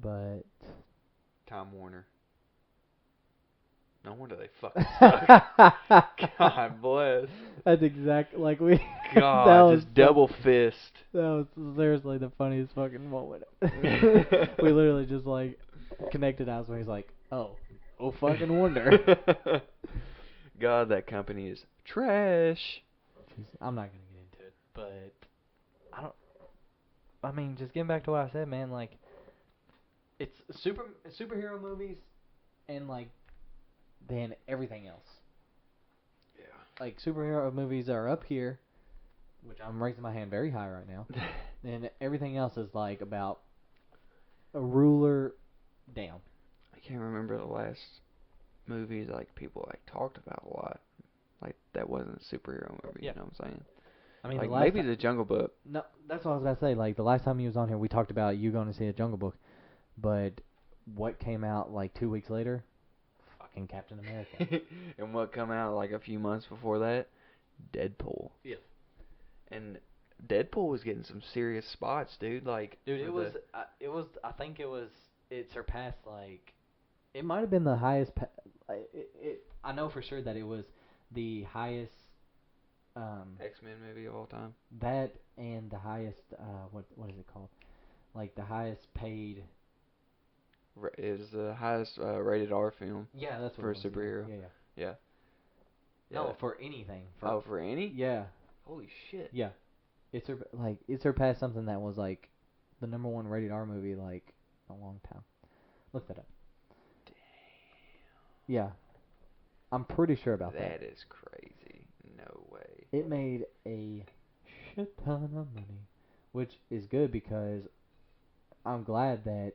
But Time Warner. No wonder they fucking suck. God bless. That's exactly like we. God, that was just double fist. That was seriously the funniest fucking moment. We literally just like connected eyes when he's like, "Oh fucking wonder." God, that company is trash. Jeez, I'm not gonna get into it, but I don't. I mean, just getting back to what I said, man. Like, it's superhero movies, and like then everything else. Yeah. Like superhero movies are up here, which I'm raising my hand very high right now, and everything else is like about a ruler down. I can't remember the last movie like people like talked about a lot. Like that wasn't a superhero movie. Yeah. You know what I'm saying? I mean, like the last maybe The Jungle Book. No, that's what I was about to say. Like the last time he was on here, we talked about you going to see a Jungle Book, but what came out like 2 weeks later? Fucking Captain America. And what come out like a few months before that? Deadpool. Yeah. And Deadpool was getting some serious spots, dude. Like, Dude, it was. I think it was. It surpassed like. It might have been the highest. I know for sure that it was the highest. X-Men movie of all time. That and the highest. What is it called? Like the highest paid. It was the highest rated R film. Yeah, that's what for it was. a superhero. Yeah. No, for anything. For any? Yeah. Holy shit. Yeah. It surpassed something that was like the number one rated R movie like a long time. Look that up. Damn. Yeah. I'm pretty sure about that. That is crazy. No way. It made a shit ton of money, which is good because I'm glad that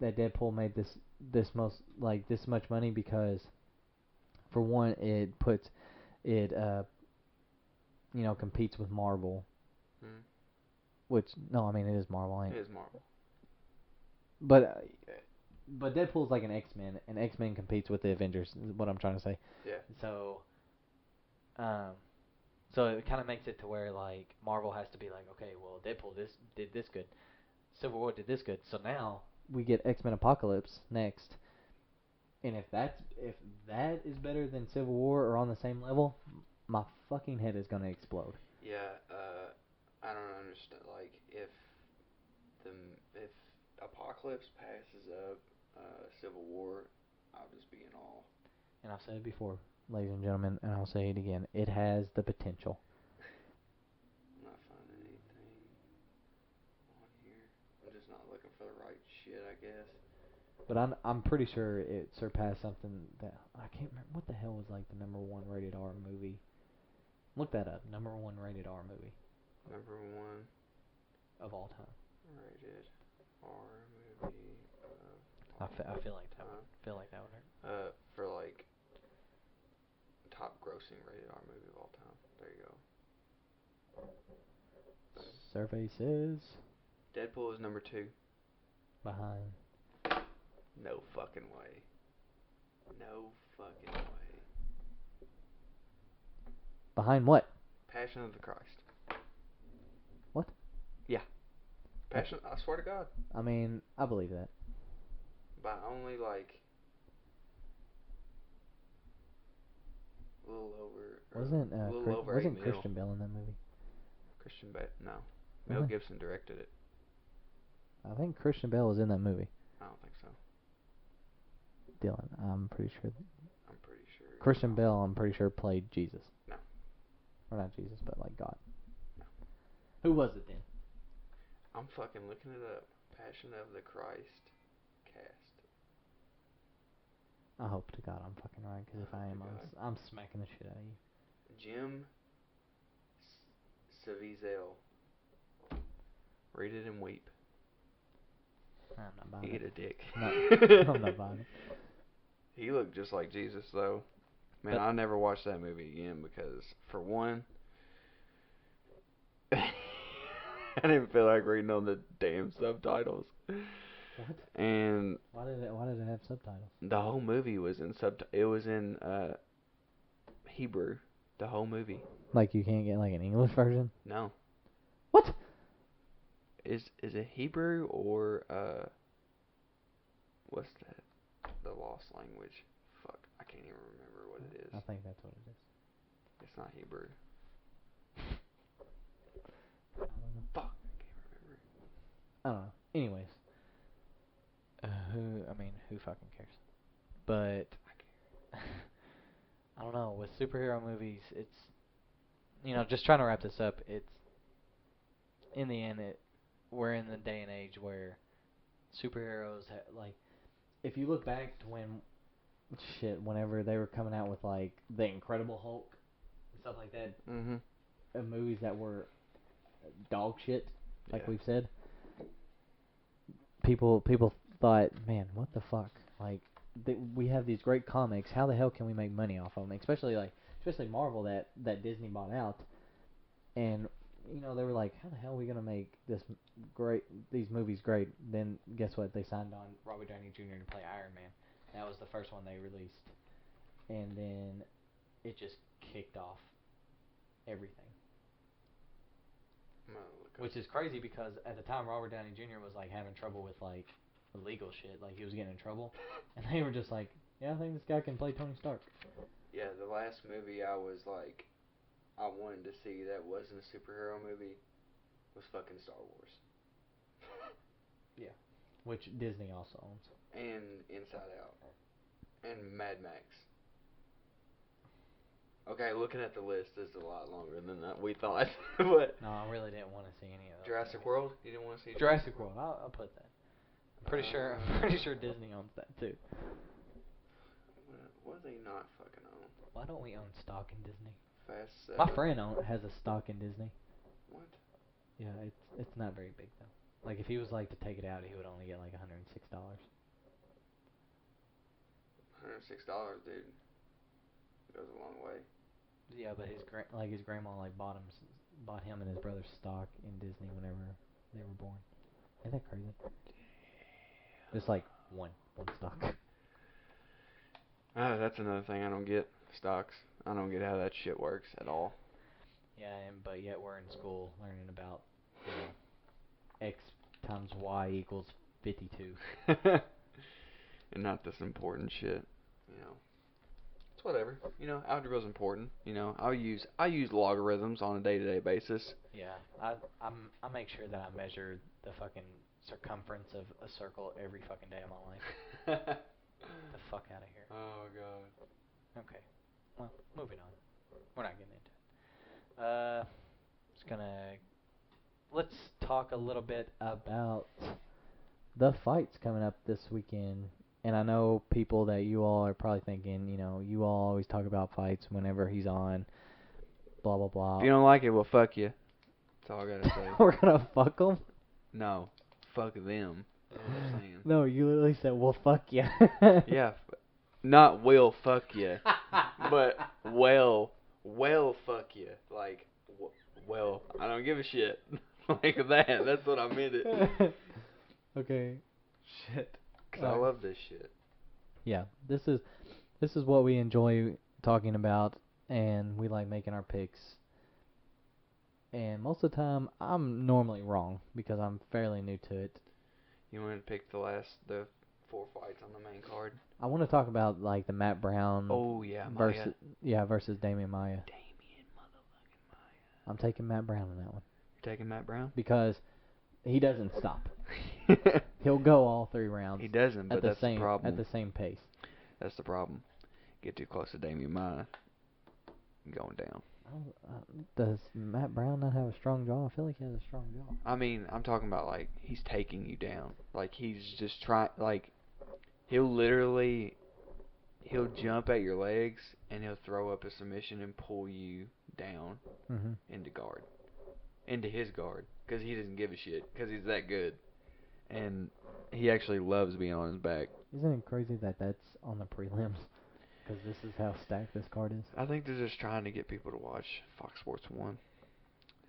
that Deadpool made this much money because for one it competes with Marvel. Which no, I mean it is Marvel. It is Marvel. But Deadpool's like an X-Men, and X-Men competes with the Avengers. Is what I'm trying to say. Yeah. So it kind of makes it to where like Marvel has to be like, okay, well Deadpool did this good, Civil War did this good, so now we get X-Men Apocalypse next. And if that is better than Civil War or on the same level, my fucking head is gonna explode. Yeah, I don't understand. Like, if Apocalypse passes up Civil War, I'll just be in awe. And I've said it before, ladies and gentlemen, and I'll say it again. It has the potential. I'm not finding anything on here. I'm just not looking for the right shit, I guess. But I'm pretty sure it surpassed something that I can't remember. What the hell was like the number one rated R movie? Look that up. Number one rated R movie. Number one of all time. Rated R movie. I feel like that would hurt. For like top grossing rated R movie of all time. There you go. Survey says Deadpool is number 2. behind. No fucking way. No fucking way. Behind what? Passion of the Christ. What? Yeah. Passion. I swear to God. I mean, I believe that. By only like a little over. Wasn't a little over wasn't 8 mil. Christian Bale in that movie? Christian Bale? No. Mel Really? Gibson directed it. I think Christian Bale was in that movie. I don't think so. Dylan, I'm pretty sure. I'm pretty sure. Christian Bale, I'm pretty sure, played Jesus. No. Or not Jesus, but like God. No. Who was it then? I'm fucking looking it up. Passion of the Christ cast. I hope to God I'm fucking right, because if I am, Hope to I'm smacking the shit out of you. Jim Caviezel. Read it and weep. I'm not buying Eat it. a dick. No, I'm not buying it. He looked just like Jesus, though. Man, But- I'll never watch that movie again because, for one, I didn't feel like reading on the damn subtitles. What? And Why did it have subtitles? the whole movie was in It was in Hebrew. The whole movie. Like you can't get like an English version? No. What? Is it Hebrew or what's that? The lost language. Fuck, I can't even remember what it is. I think that's what it is. It's not Hebrew. I don't know. Fuck, I can't remember. I don't know. Anyways. Who fucking cares? But I don't know, with superhero movies, it's, just trying to wrap this up, it's, in the end, we're in the day and age where superheroes, like, if you look back to whenever they were coming out with, like, The Incredible Hulk, and stuff like that, Mm-hmm. Movies that were dog shit, like Yeah. we've said, people thought, man, what the fuck? Like, we have these great comics. How the hell can we make money off of them? Especially Marvel that Disney bought out, and they were like, how the hell are we gonna make these movies great? Then guess what? They signed on Robert Downey Jr. to play Iron Man. That was the first one they released, and then it just kicked off everything. Which is crazy because at the time Robert Downey Jr. was like having trouble with like illegal shit, like he was getting in trouble, and they were just like, yeah, I think this guy can play Tony Stark. Yeah, the last movie I was like, I wanted to see that wasn't a superhero movie was fucking Star Wars. Yeah. Which Disney also owns. And Inside Out. And Mad Max. Okay, looking at the list is a lot longer than we thought. But No, I really didn't want to see any of those. Jurassic World? You didn't want to see Jurassic World. I'll put that. I'm pretty sure Disney owns that too. What do they not fucking own? Why don't we own stock in Disney? Fast 7. My friend has a stock in Disney. What? Yeah, it's not very big though. Like if he was like to take it out, he would only get like $106. $106, dude. Goes a long way. Yeah, but his grandma like bought him and his brother stock in Disney whenever they were born. Isn't that crazy? Just like one stock. That's another thing I don't get. Stocks. I don't get how that shit works at all. Yeah, but yet we're in school learning about X times Y equals 52. And not this important shit. It's whatever. Algebra's important. I use logarithms on a day-to-day basis. Yeah, I make sure that I measure the fucking circumference of a circle every fucking day of my life. The fuck out of here. Oh god. Okay. Well, moving on. We're not getting into it. Let's talk a little bit about the fights coming up this weekend. And I know people that you all are probably thinking, you all always talk about fights whenever he's on, blah, blah, blah. If you don't like it, well, fuck you. That's all I gotta say. We're gonna fuck them? No. Fuck them. That's what I'm saying. No, you literally said, well, fuck you. Yeah. Not will fuck you. But well, fuck you. Like, well, I don't give a shit. Like that. That's what I meant it. Okay. Shit. Cause I love this shit. Yeah, this is what we enjoy talking about, and we like making our picks. And most of the time, I'm normally wrong because I'm fairly new to it. You want to pick the 4 fights on the main card? I want to talk about like the Matt Brown Oh yeah, versus Maya. versus Damian Maya. Damian motherfucking Maya. I'm taking Matt Brown in that one You're taking Matt Brown? because he doesn't stop. He'll go all 3 rounds. He doesn't, but that's the problem. At the same pace. That's the problem. Get too close to Damian Maya, going down. Does Matt Brown not have a strong jaw? I feel like he has a strong jaw. I mean, I'm talking about like he's taking you down. Like he's just trying. Like he'll jump at your legs and he'll throw up a submission and pull you down into his guard, because he doesn't give a shit because he's that good, and he actually loves being on his back. Isn't it crazy that that's on the prelims? Because this is how stacked this card is. I think they're just trying to get people to watch Fox Sports 1.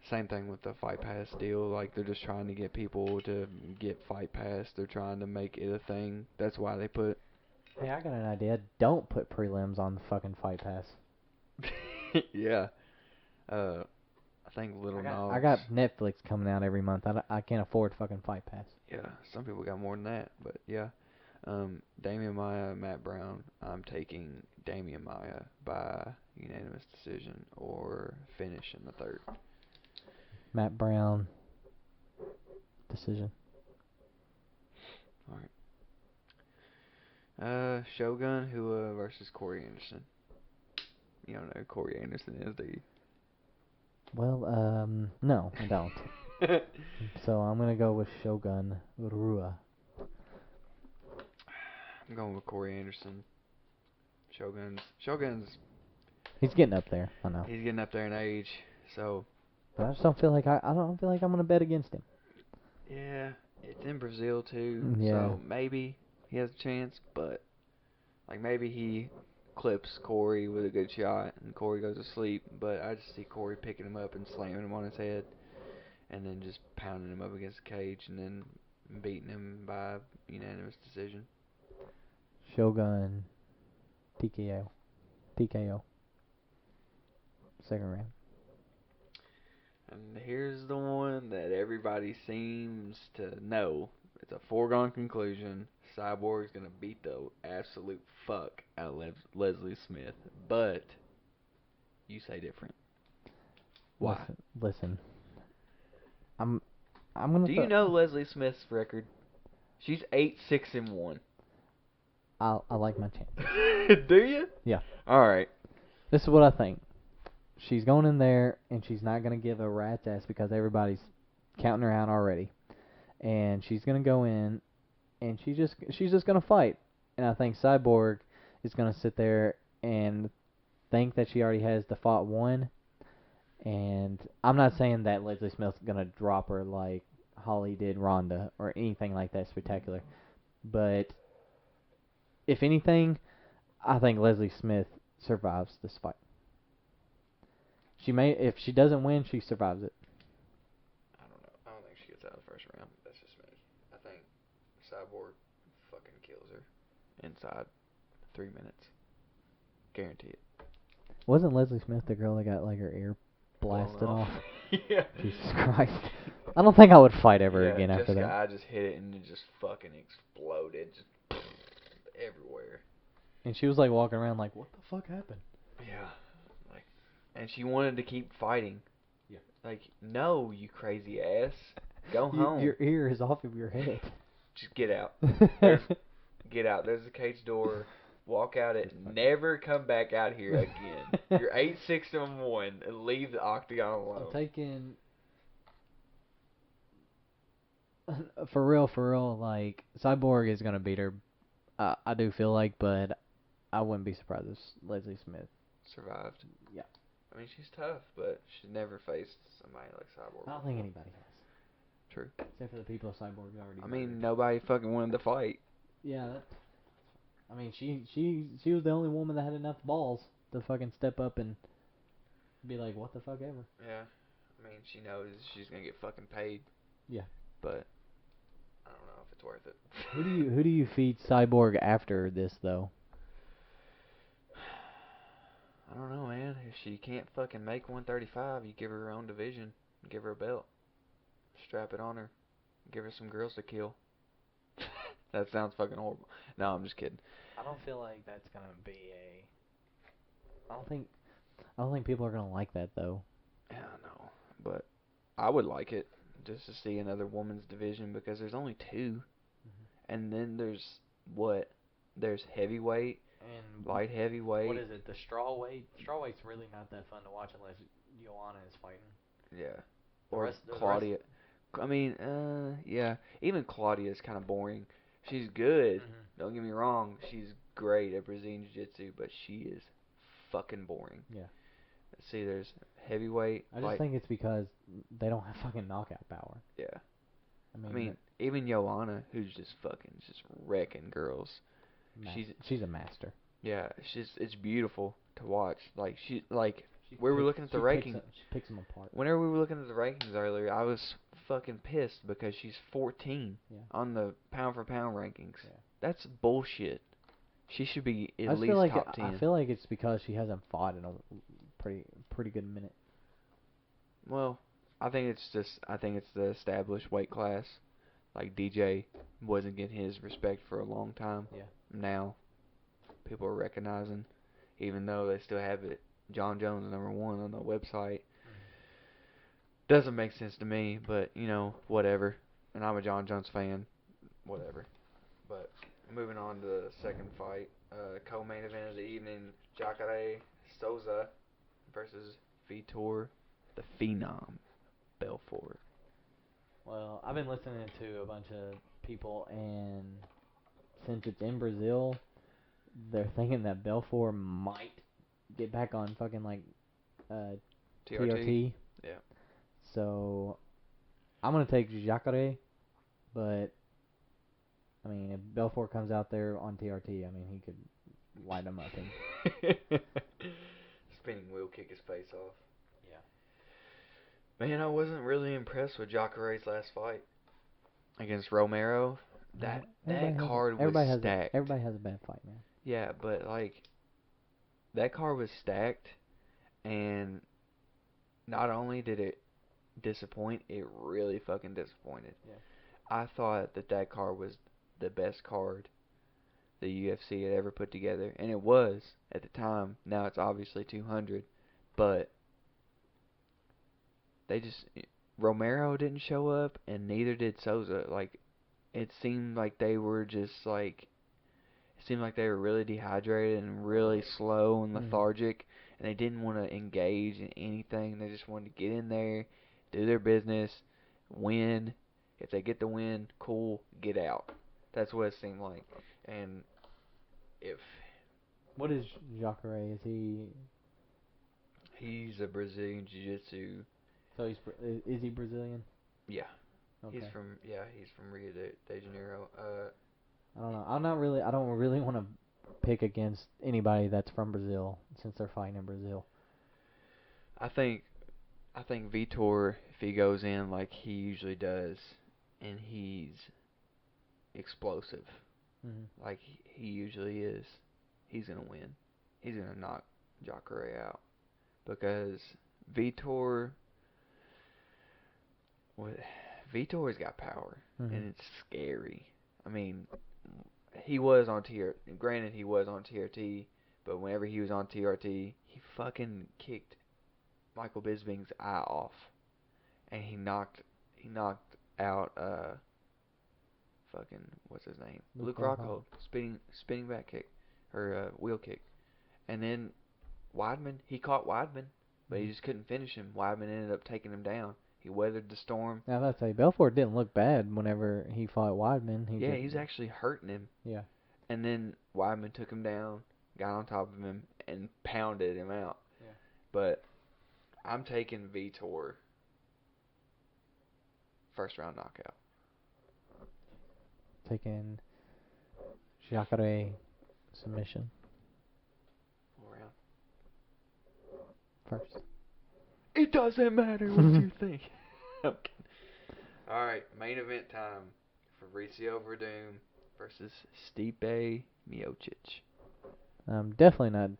Same thing with the Fight Pass deal. Like, they're just trying to get people to get Fight Pass. They're trying to make it a thing. That's why they put... Hey, I got an idea. Don't put prelims on the fucking Fight Pass. Yeah. I think I got Netflix coming out every month. I can't afford fucking Fight Pass. Yeah, some people got more than that. But, yeah. Damian Maya, Matt Brown. I'm taking Damian Maya by unanimous decision or finish in the third. Matt Brown decision. Alright. Shogun Hua versus Corey Anderson. You don't know who Corey Anderson is, do you? Well, no, I don't. So I'm gonna go with Shogun Rua. I'm going with Corey Anderson. Shogun's. He's getting up there. I know. He's getting up there in age, so. But I just don't feel like I don't feel like I'm gonna bet against him. Yeah, it's in Brazil too, Yeah. so maybe he has a chance, but like maybe he clips Corey with a good shot and Corey goes to sleep, but I just see Corey picking him up and slamming him on his head and then just pounding him up against the cage and then beating him by unanimous decision. Shogun TKO. Second round. And here's the one that everybody seems to know. It's a foregone conclusion. Cyborg's going to beat the absolute fuck out of Leslie Smith. But you say different. Why? Listen. I'm gonna. Do you know Leslie Smith's record? She's 8-6-1. I like my chance. Do you? Yeah. All right. This is what I think. She's going in there and she's not gonna give a rat's ass because everybody's counting her out already, and she's gonna go in and she's just gonna fight. And I think Cyborg is gonna sit there and think that she already has the fought one. And I'm not saying that Leslie Smith's gonna drop her like Holly did Ronda or anything like that spectacular, but if anything, I think Leslie Smith survives this fight. If she doesn't win, she survives it. I don't know. I don't think she gets out of the first round. That's just me. I think Cyborg fucking kills her inside 3 minutes. Guarantee it. Wasn't Leslie Smith the girl that got like her ear blasted off? Yeah. Jesus Christ. I don't think I would fight ever again after that. I just hit it and it just fucking exploded. Just everywhere. And she was like walking around like, what the fuck happened? Yeah. And she wanted to keep fighting. Yeah. Like, no, you crazy ass. Go home. Your ear is off of your head. Just get out. Get out. There's a cage door. Walk out it. Never come back out here again. You're 8-6-1 and leave the octagon alone. I'm taking... For real, like, Cyborg is going to beat her. I do feel like, but I wouldn't be surprised if Leslie Smith survived. Yeah. I mean, she's tough, but she's never faced somebody like Cyborg. I don't think anybody has. True. Except for the people Cyborg already. I mean, nobody fucking wanted to fight. Yeah. I mean, she was the only woman that had enough balls to fucking step up and be like, what the fuck ever. Yeah. I mean, she knows she's gonna get fucking paid. Yeah. But I don't know if it's worth it. Who do you feed Cyborg after this though? I don't know, man. If she can't fucking make 135, you give her her own division. Give her a belt. Strap it on her. Give her some girls to kill. That sounds fucking horrible. No, I'm just kidding. I don't feel like that's gonna be a. I don't think. I don't think people are gonna like that though. Yeah, I know. But I would like it just to see another woman's division because there's only two. And then there's what? There's heavyweight, And light heavyweight. what is it? The strawweight. Strawweight's really not that fun to watch unless Joanna is fighting. Yeah. The Or rest- the Claudia. I mean, yeah. Even Claudia is kind of boring. She's good. Don't get me wrong. She's great at Brazilian Jiu-Jitsu, but she is fucking boring. Yeah. Let's see, there's heavyweight. I just think it's because they don't have fucking knockout power. Yeah. I I mean mean, even Joanna, who's just wrecking girls. she's a master. Yeah, it's beautiful to watch. Like we were looking at the rankings. She picks them apart. Whenever we were looking at the rankings earlier, I was fucking pissed because she's 14 on the pound for pound rankings. Yeah. That's bullshit. She should be at least feel like top 10. I feel like it's because she hasn't fought in a pretty good minute. Well, I think it's the established weight class. Like DJ wasn't getting his respect for a long time. Yeah. Now people are recognizing, even though they still have it. John Jones #1 on the website. Doesn't make sense to me, but whatever. And I'm a John Jones fan, whatever. But moving on to the second fight, co-main event of the evening: Jacare Souza versus Vitor, the Phenom, Belfort. Well, I've been listening to a bunch of people, and since it's in Brazil, they're thinking that Belfort might get back on fucking like TRT. Yeah. So I'm gonna take Jacare, but I mean, if Belfort comes out there on TRT, I mean, he could light him up. Spinning wheel kick his face off. Yeah. Man, I wasn't really impressed with Jacare's last fight against Romero. That card was stacked. Everybody has a bad fight, man. Yeah, but like that card was stacked, and not only did it disappoint, it really fucking disappointed. Yeah. I thought that card was the best card the UFC had ever put together, and it was at the time. Now it's obviously 200, but Romero didn't show up, and neither did Souza. Like, it seemed like they were really dehydrated and really slow and lethargic, and they didn't want to engage in anything. They just wanted to get in there, do their business, win. If they get the win, cool, get out. That's what it seemed like. And what is Jacare? He's a Brazilian Jiu-Jitsu. So is he Brazilian? Yeah. Okay. He's from Rio de Janeiro. I don't know. I don't really want to pick against anybody that's from Brazil since they're fighting in Brazil. I think Vitor, if he goes in like he usually does, and he's explosive, like he usually is, he's gonna win. He's gonna knock Jacare out because Vitor's got power, and it's scary. I mean, he was on TRT, but whenever he was on TRT, he fucking kicked Michael Bisping's eye off, and he knocked out fucking what's his name, Luke Rockhold, spinning back kick or wheel kick, and then Weidman, he caught Weidman, but he just couldn't finish him. Weidman ended up taking him down. He weathered the storm. Now let's say Belfort didn't look bad whenever he fought Weidman. He was actually hurting him. Yeah. And then Weidman took him down, got on top of him, and pounded him out. Yeah. But I'm taking Vitor first round knockout. Taking Jacare submission. Full round. First. It doesn't matter what you think. Okay. Alright, main event time. Fabricio Verdum versus Stipe Miocic. I'm definitely not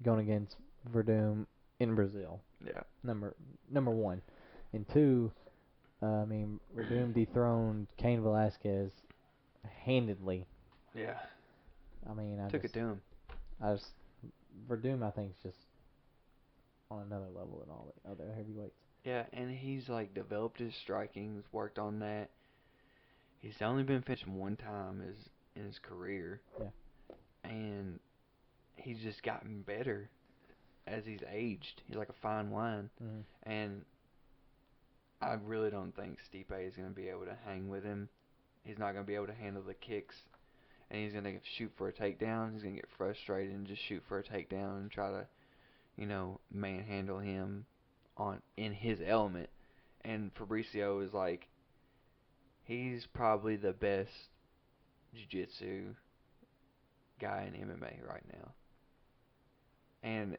going against Verdum in Brazil. Yeah. Number one, and two. I mean, Verdum dethroned Cain Velasquez handedly. Yeah. I mean, Took it to him. I just Verdum, I think, is just on another level than all the other heavyweights. Yeah, and he's like developed his striking, he's worked on that. He's only been finished one time in his career. Yeah. And he's just gotten better as he's aged. He's like a fine wine. Mm-hmm. And I really don't think Stipe is going to be able to hang with him. He's not going to be able to handle the kicks. And he's going to shoot for a takedown. He's going to get frustrated and just shoot for a takedown and try to, manhandle him in his element. And Fabricio is like, he's probably the best jiu-jitsu guy in MMA right now. And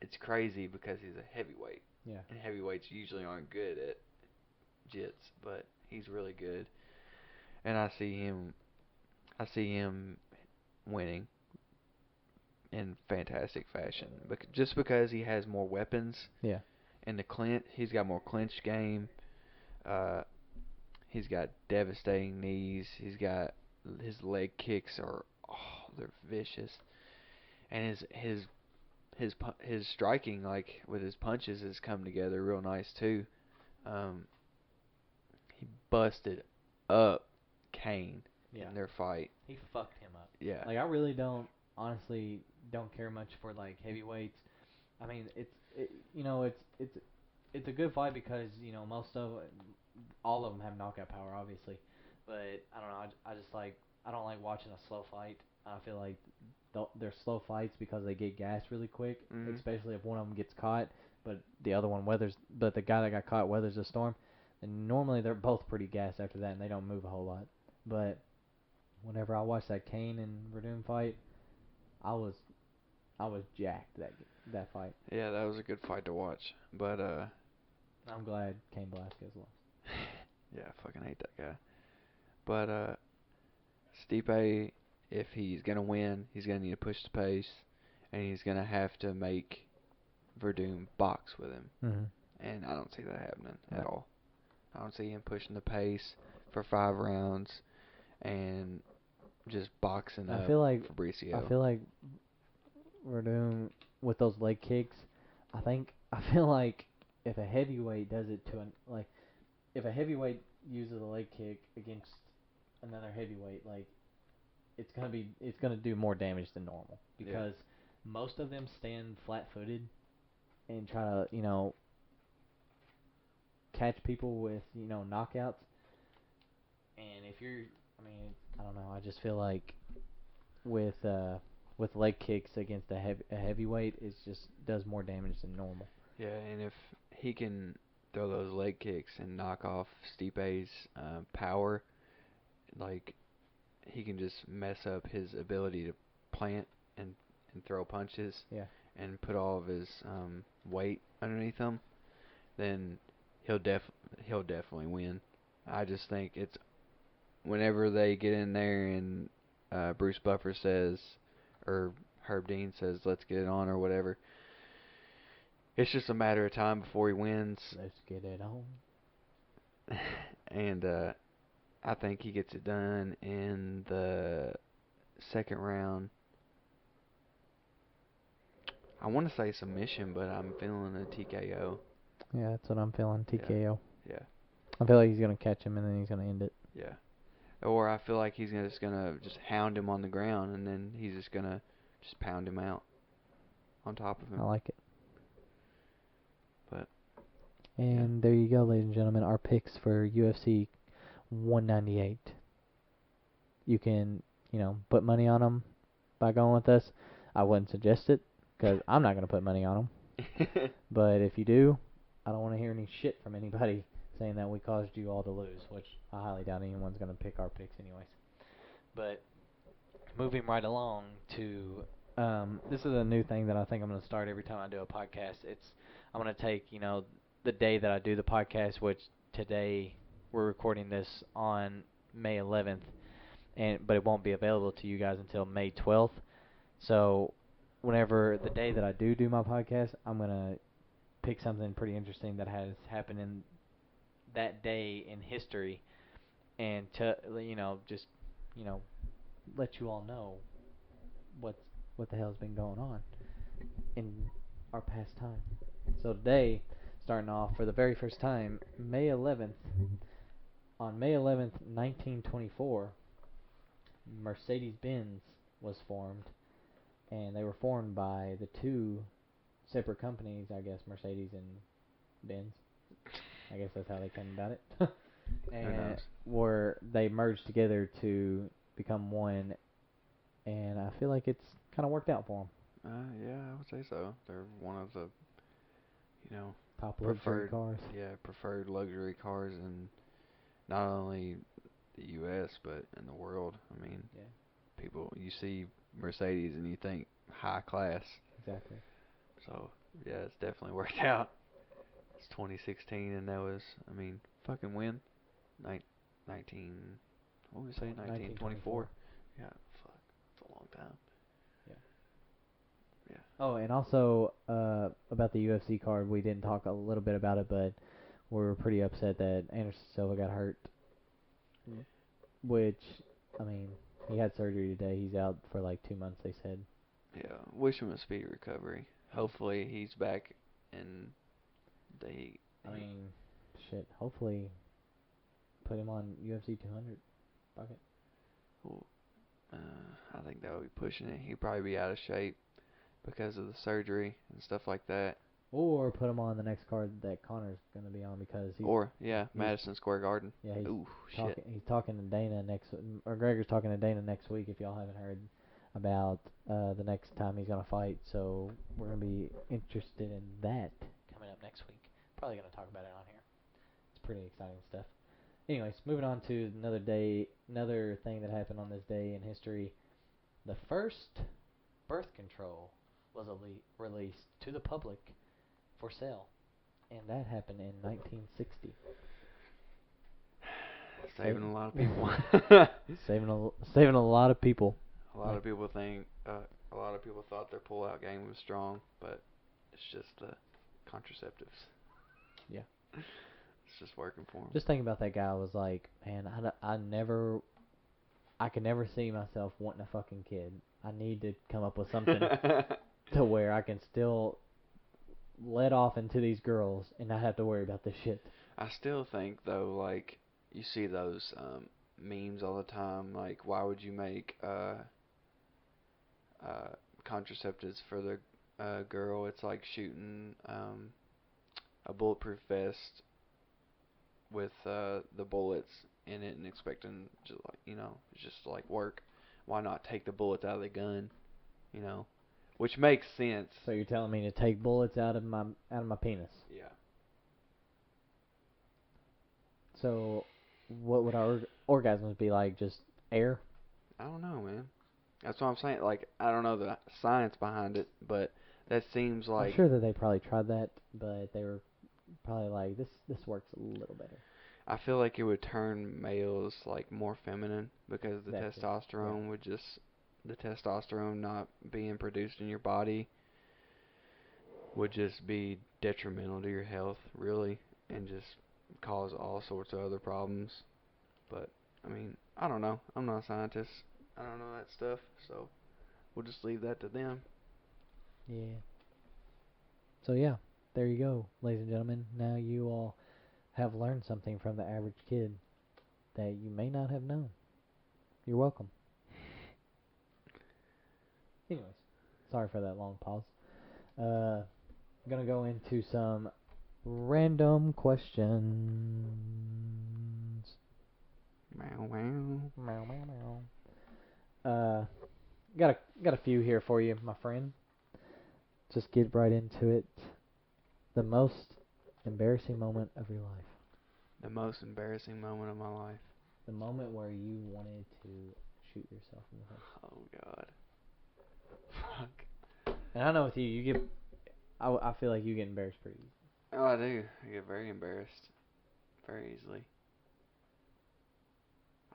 it's crazy because he's a heavyweight. Yeah. And heavyweights usually aren't good at jits, but he's really good. And I see him winning in fantastic fashion. Just because he has more weapons. Yeah. And the clinch, he's got more clinch game. He's got devastating knees. He's got his leg kicks they're vicious. And his striking, like with his punches, has come together real nice too. He busted up Kane in their fight. He fucked him up. Yeah. Like, I really honestly don't care much for like heavyweights. I mean, it's a good fight because all of them have knockout power, obviously. But I don't know. I don't like watching a slow fight. I feel like they're slow fights because they get gassed really quick, especially if one of them gets caught, but the guy that got caught weathers the storm. And normally they're both pretty gassed after that, and they don't move a whole lot. But whenever I watched that Kane and Verdum fight, I was jacked that fight. Yeah, that was a good fight to watch. But I'm glad Cain Velasquez lost. Yeah, I fucking hate that guy. But Stipe, if he's gonna win, he's gonna need to push the pace, and he's gonna have to make Verdum box with him. Mm-hmm. And I don't see that happening at all. I don't see him pushing the pace for 5 rounds and just boxing up Fabricio. I feel like Verdum with those leg kicks. I feel like if a heavyweight does it if a heavyweight uses a leg kick against another heavyweight, like it's gonna do more damage than normal because most of them stand flat-footed and try to catch people with knockouts. And if you're, I don't know. I just feel like with leg kicks against a heavyweight, it just does more damage than normal. Yeah, and if he can throw those leg kicks and knock off Stipe's power, like he can just mess up his ability to plant and throw punches. Yeah. And put all of his weight underneath him, then he'll definitely win. I just think it's whenever they get in there and Bruce Buffer says, or Herb Dean says, let's get it on or whatever, it's just a matter of time before he wins. Let's get it on. And I think he gets it done in the second round. I want to say submission, but I'm feeling a TKO. Yeah, that's what I'm feeling, TKO. Yeah. I feel like he's going to catch him and then he's going to end it. Yeah. Or I feel like he's just going to hound him on the ground and then he's just going to just pound him out on top of him. I like it. But and there you go, ladies and gentlemen, our picks for UFC 198. You can, put money on them by going with us. I wouldn't suggest it because I'm not going to put money on them. But if you do, I don't want to hear any shit from anybody saying that we caused you all to lose, which I highly doubt anyone's going to pick our picks anyways. But moving right along to this is a new thing that I think I'm going to start every time I do a podcast. I'm going to take, the day that I do the podcast, which today we're recording this on May 11th, but it won't be available to you guys until May 12th. So whenever the day that I do my podcast, I'm gonna pick something pretty interesting that has happened in that day in history, and to just you know let you all know what's what the hell's been going on in our past time. So today, starting off for the very first time, May 11th. On May 11th, 1924, Mercedes-Benz was formed, and they were formed by the two separate companies, I guess, Mercedes and Benz. I guess that's how they came about it. And were they merged together to become one, and I feel like it's kind of worked out for them. Yeah, I would say so. They're one of the, you know, Top luxury cars. Yeah, preferred luxury cars in not only the U.S. but in the world. I mean, Yeah. People, you see Mercedes and you think high class. Exactly. So yeah, it's definitely worked out. It's 2016, and that was, I mean, fucking when? 19. What would we say? 1924. Yeah, fuck, it's a long time. Yeah. Yeah. Oh, and also about the UFC card, we didn't talk a little bit about it, but we were pretty upset that Anderson Silva got hurt. Which, I mean, he had surgery today. He's out for like 2 months, they said. Yeah, wish him a speedy recovery. Hopefully he's back and they... I mean, shit, hopefully put him on UFC 200. Fuck it. Well, I think that would be pushing it. He'd probably be out of shape because of the surgery and stuff like that. Or put him on the next card that Connor's going to be on because he's... Madison Square Garden. Yeah, shit. He's talking to Dana or Gregor's talking to Dana next week, if y'all haven't heard, about the next time he's going to fight. So we're going to be interested in that coming up next week. Probably going to talk about it on here. It's pretty exciting stuff. Anyways, moving on to another thing that happened on this day in history. The first birth control was released to the public for sale, and that happened in 1960. Saving a lot of people. saving a lot of people. A lot of people thought their pull-out game was strong, but it's just the contraceptives. Yeah. It's just working for them. Just thinking about that guy, I was like, man, I could never see myself wanting a fucking kid. I need to come up with something to where I can still let off into these girls and not have to worry about this shit. I still think, though, like, you see those memes all the time, like, why would you make contraceptives for the girl? It's like shooting a bulletproof vest with the bullets in it and expecting just like work. Why not take the bullets out of the gun? Which makes sense. So you're telling me to take bullets out of my penis? Yeah. So what would our orgasms be like? Just air? I don't know, man. That's what I'm saying. Like, I don't know the science behind it, but that seems like... I'm sure that they probably tried that, but they were probably like, this works a little better. I feel like it would turn males like more feminine because the testosterone would just... The testosterone not being produced in your body would just be detrimental to your health, really, and just cause all sorts of other problems. But, I mean, I don't know. I'm not a scientist. I don't know that stuff, so we'll just leave that to them. Yeah. So, yeah, there you go, ladies and gentlemen. Now you all have learned something from the average kid that you may not have known. You're welcome. Anyways, sorry for that long pause. Gonna go into some random questions. Meow, meow. Meow, meow, meow. Got a few here for you, my friend. Just get right into it. The most embarrassing moment of your life. The most embarrassing moment of my life. The moment where you wanted to shoot yourself in the head. Oh, God. Fuck. And I know with you get... I feel like you get embarrassed pretty easily. Oh, I do. I get very embarrassed. Very easily.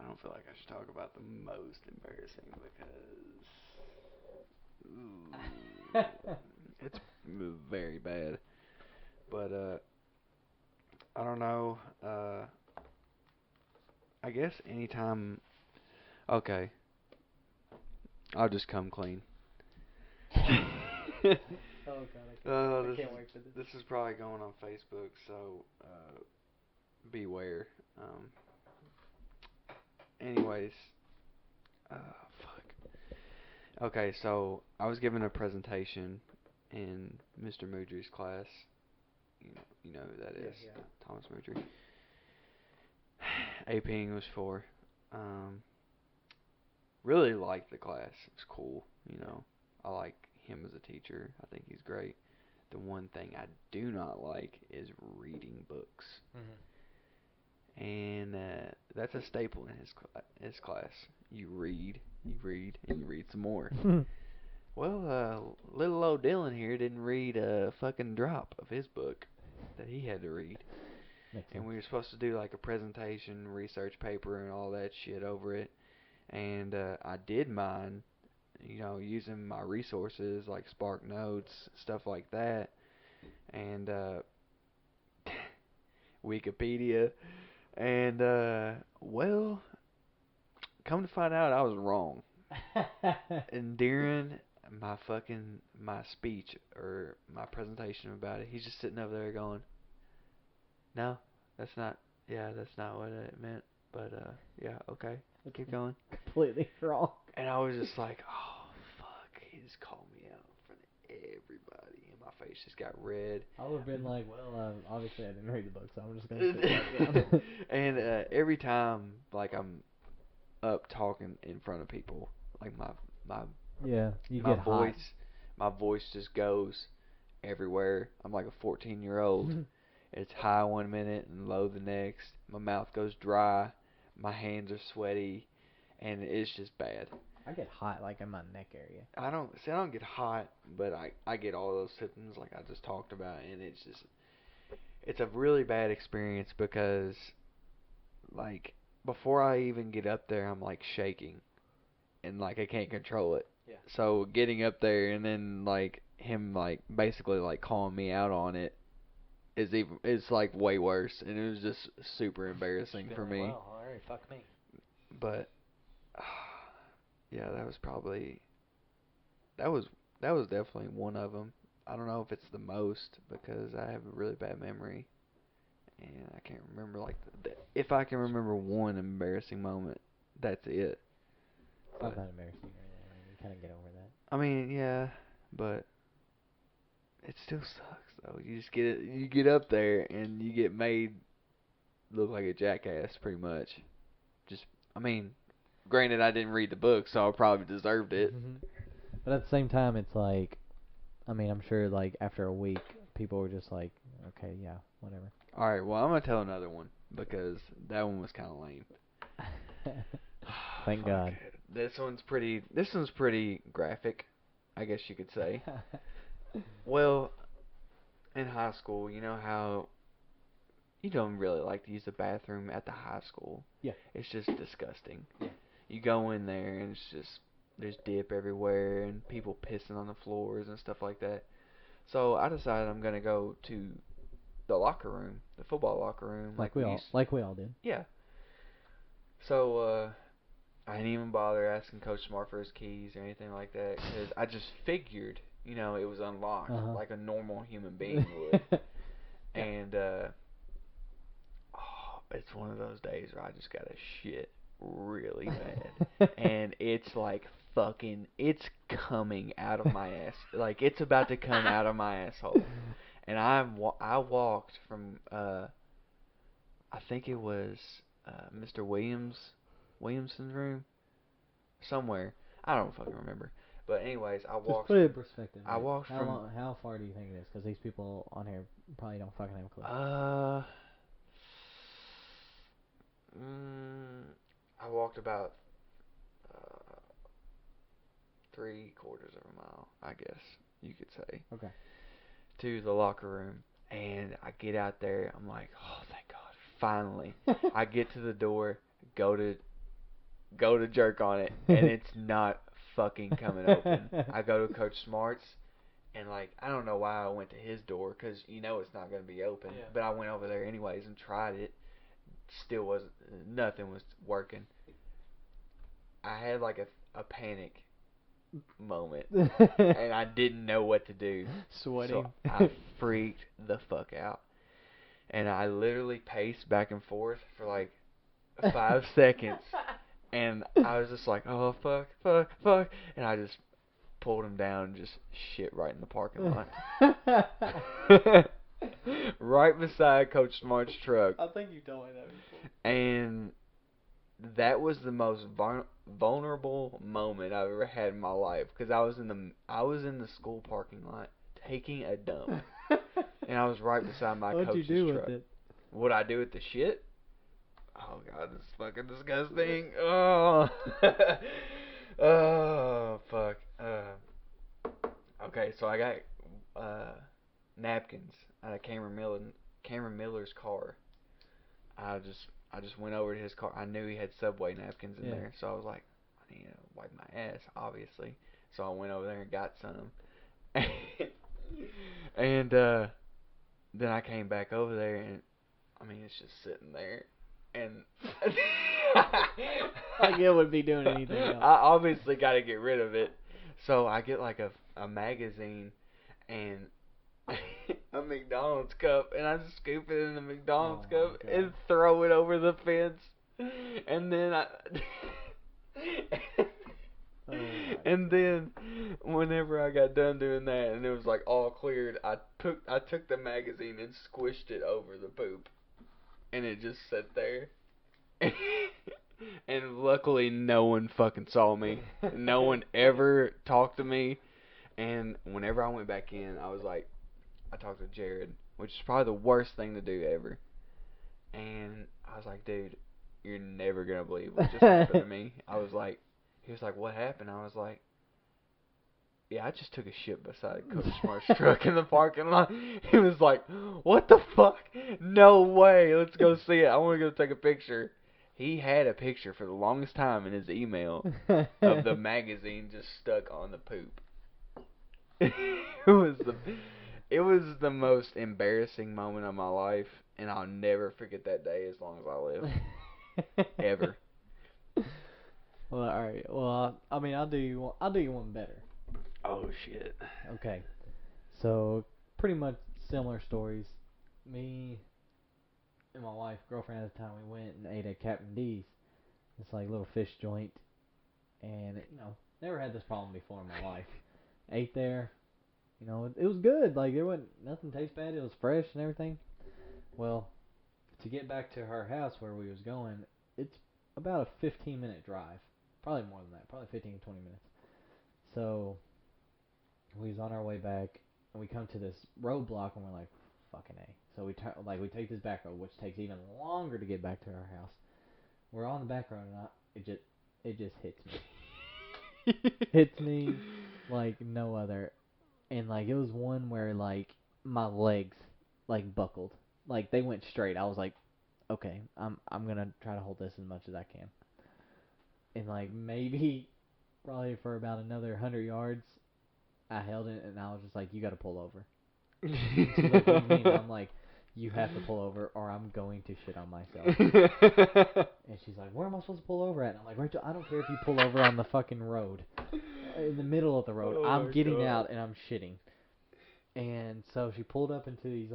I don't feel like I should talk about the most embarrassing because... Ooh. It's very bad. But I don't know. I guess anytime. Okay, I'll just come clean. Oh God, I This can't is wait for this. this is probably going on Facebook, so beware. Anyways, fuck. Okay, so I was given a presentation in Mr. Moodry's class. You know who that is? Yeah. Thomas Moodry. AP English 4. Really liked the class. It was cool. I like him as a teacher. I think he's great. The one thing I do not like is reading books. Mm-hmm. And that's a staple in his class. You read, and you read some more. Well, little old Dylan here didn't read a fucking drop of his book that he had to read. And we were supposed to do like a presentation, research paper, and all that shit over it. And I did mine, using my resources like Spark Notes, stuff like that, and Wikipedia. And well, come to find out, I was wrong. And during my speech or my presentation about it, he's just sitting over there going, "No, that's not. Yeah, that's not what it meant. But yeah, okay, keep going." Completely wrong. And I was just like, "Oh fuck!" He just called me out in front of everybody, and my face just got red. I would have been like, well, obviously I didn't read the book, so I'm just gonna sit back down. And every time, like, I'm up talking in front of people, like my Yeah, you my get voice hot. my voice just goes everywhere. I'm like a 14-year-old. It's high one minute and low the next. My mouth goes dry. My hands are sweaty, and it's just bad. I get hot like in my neck area. I don't get hot, but I get all those symptoms like I just talked about, and it's a really bad experience because, like, before I even get up there, I'm like shaking, and like I can't control it. Yeah. So getting up there and then like him like basically like calling me out on it it's like way worse, and it was just super embarrassing for me. Well, alright, fuck me. But yeah, that was definitely one of them. I don't know if it's the most because I have a really bad memory, and I can't remember like if I can remember one embarrassing moment, that's it. It's not that embarrassing or anything. I mean, you kind of get over that. I mean, yeah, but it still sucks though. You get up there and you get made look like a jackass pretty much. I mean, granted I didn't read the book, so I probably deserved it. But at the same time, it's like, I mean, I'm sure like after a week, people were just like, okay, yeah, whatever. All right, well I'm gonna tell another one because that one was kind of lame. Thank God. This one's pretty graphic, I guess you could say. Well, in high school, you know how you don't really like to use the bathroom at the high school. Yeah. It's just disgusting. Yeah. You go in there and it's just there's dip everywhere and people pissing on the floors and stuff like that. So I decided I'm gonna go to the locker room, the football locker room, like we all did. Yeah. So I didn't even bother asking Coach Smart for his keys or anything like that because I just figured, it was unlocked like a normal human being would. Yeah. And it's one of those days where I just got to shit really bad. And it's like it's coming out of my ass. Like it's about to come out of my asshole. And I walked from I think it was Mr. Williamson's room somewhere. I don't fucking remember. But anyways, I walked. Just put it in perspective. I walked from. How far do you think it is? Because these people on here probably don't fucking have a clue. I walked about 3/4 of a mile, I guess you could say. Okay. To the locker room, and I get out there. I'm like, oh, thank God, finally. I get to the door, go to jerk on it, and it's not fucking coming open. I go to Coach Smart's, And like, I don't know why I went to his door, because you know it's not going to be open. Yeah. But I went over there anyways and tried it. Still wasn't, nothing was working. I had like a panic moment, and I didn't know what to do. Sweating. So I freaked the fuck out. And I literally paced back and forth for like 5 seconds. And I was just like, oh, fuck, fuck, fuck. And I just pulled him down and just shit right in the parking lot. Right beside Coach Smart's truck. I think you told me that before. And that was the most vulnerable moment I've ever had in my life, because I was in the school parking lot taking a dump. And I was right beside my What'd coach's you do truck. with it? What'd I do with the shit? Oh god, this is fucking disgusting. Oh. Oh fuck. Okay, so I got napkins out of Cameron Miller's car. I just went over to his car. I knew he had Subway napkins in there, so I was like, I need to wipe my ass, obviously. So I went over there and got some. And then I came back over there, and I mean, it's just sitting there. And Like it would be doing anything else. I obviously got to get rid of it. So I get like a magazine and a McDonald's cup, and I just scoop it in the McDonald's cup and throw it over the fence. And then and then whenever I got done doing that and it was like all cleared, I took the magazine and squished it over the poop. And it just sat there. And luckily no one fucking saw me. No one ever talked to me. And whenever I went back in, I was like, I talked to Jared, which is probably the worst thing to do ever. And I was like, dude, you're never going to believe what just happened to me. He was like, what happened? I was like, yeah, I just took a shit beside Coach Smart's truck in the parking lot. He was like, what the fuck? No way. Let's go see it. I want to go take a picture. He had a picture for the longest time in his email of the magazine just stuck on the poop. It was the most embarrassing moment of my life, and I'll never forget that day as long as I live. Ever. Well, all right. Well, I mean, I'll do you one better. Oh shit. Okay. So, pretty much similar stories. Me and my wife, girlfriend at the time, we went and ate at Captain D's. It's like a little fish joint, and never had this problem before in my life. Ate there. It was good. Like, nothing tastes bad. It was fresh and everything. Well, to get back to her house where we was going, it's about a 15-minute drive. Probably more than that. Probably 15 to 20 minutes. So, we was on our way back, and we come to this roadblock, and we're like, fucking A. So we take this back road, which takes even longer to get back to our house. We're on the back road, and it just hits me. Hits me like no other. And like it was one where like my legs like buckled. Like they went straight. I was like, okay, I'm gonna try to hold this as much as I can. And like maybe probably for about another 100 yards, I held it, and I was just like, you gotta pull over. She's like, what do you mean? I'm like, you have to pull over or I'm going to shit on myself. And she's like, where am I supposed to pull over at? And I'm like, Rachel, I don't care if you pull over on the fucking road. In the middle of the road. I'm getting out and I'm shitting. And so she pulled up into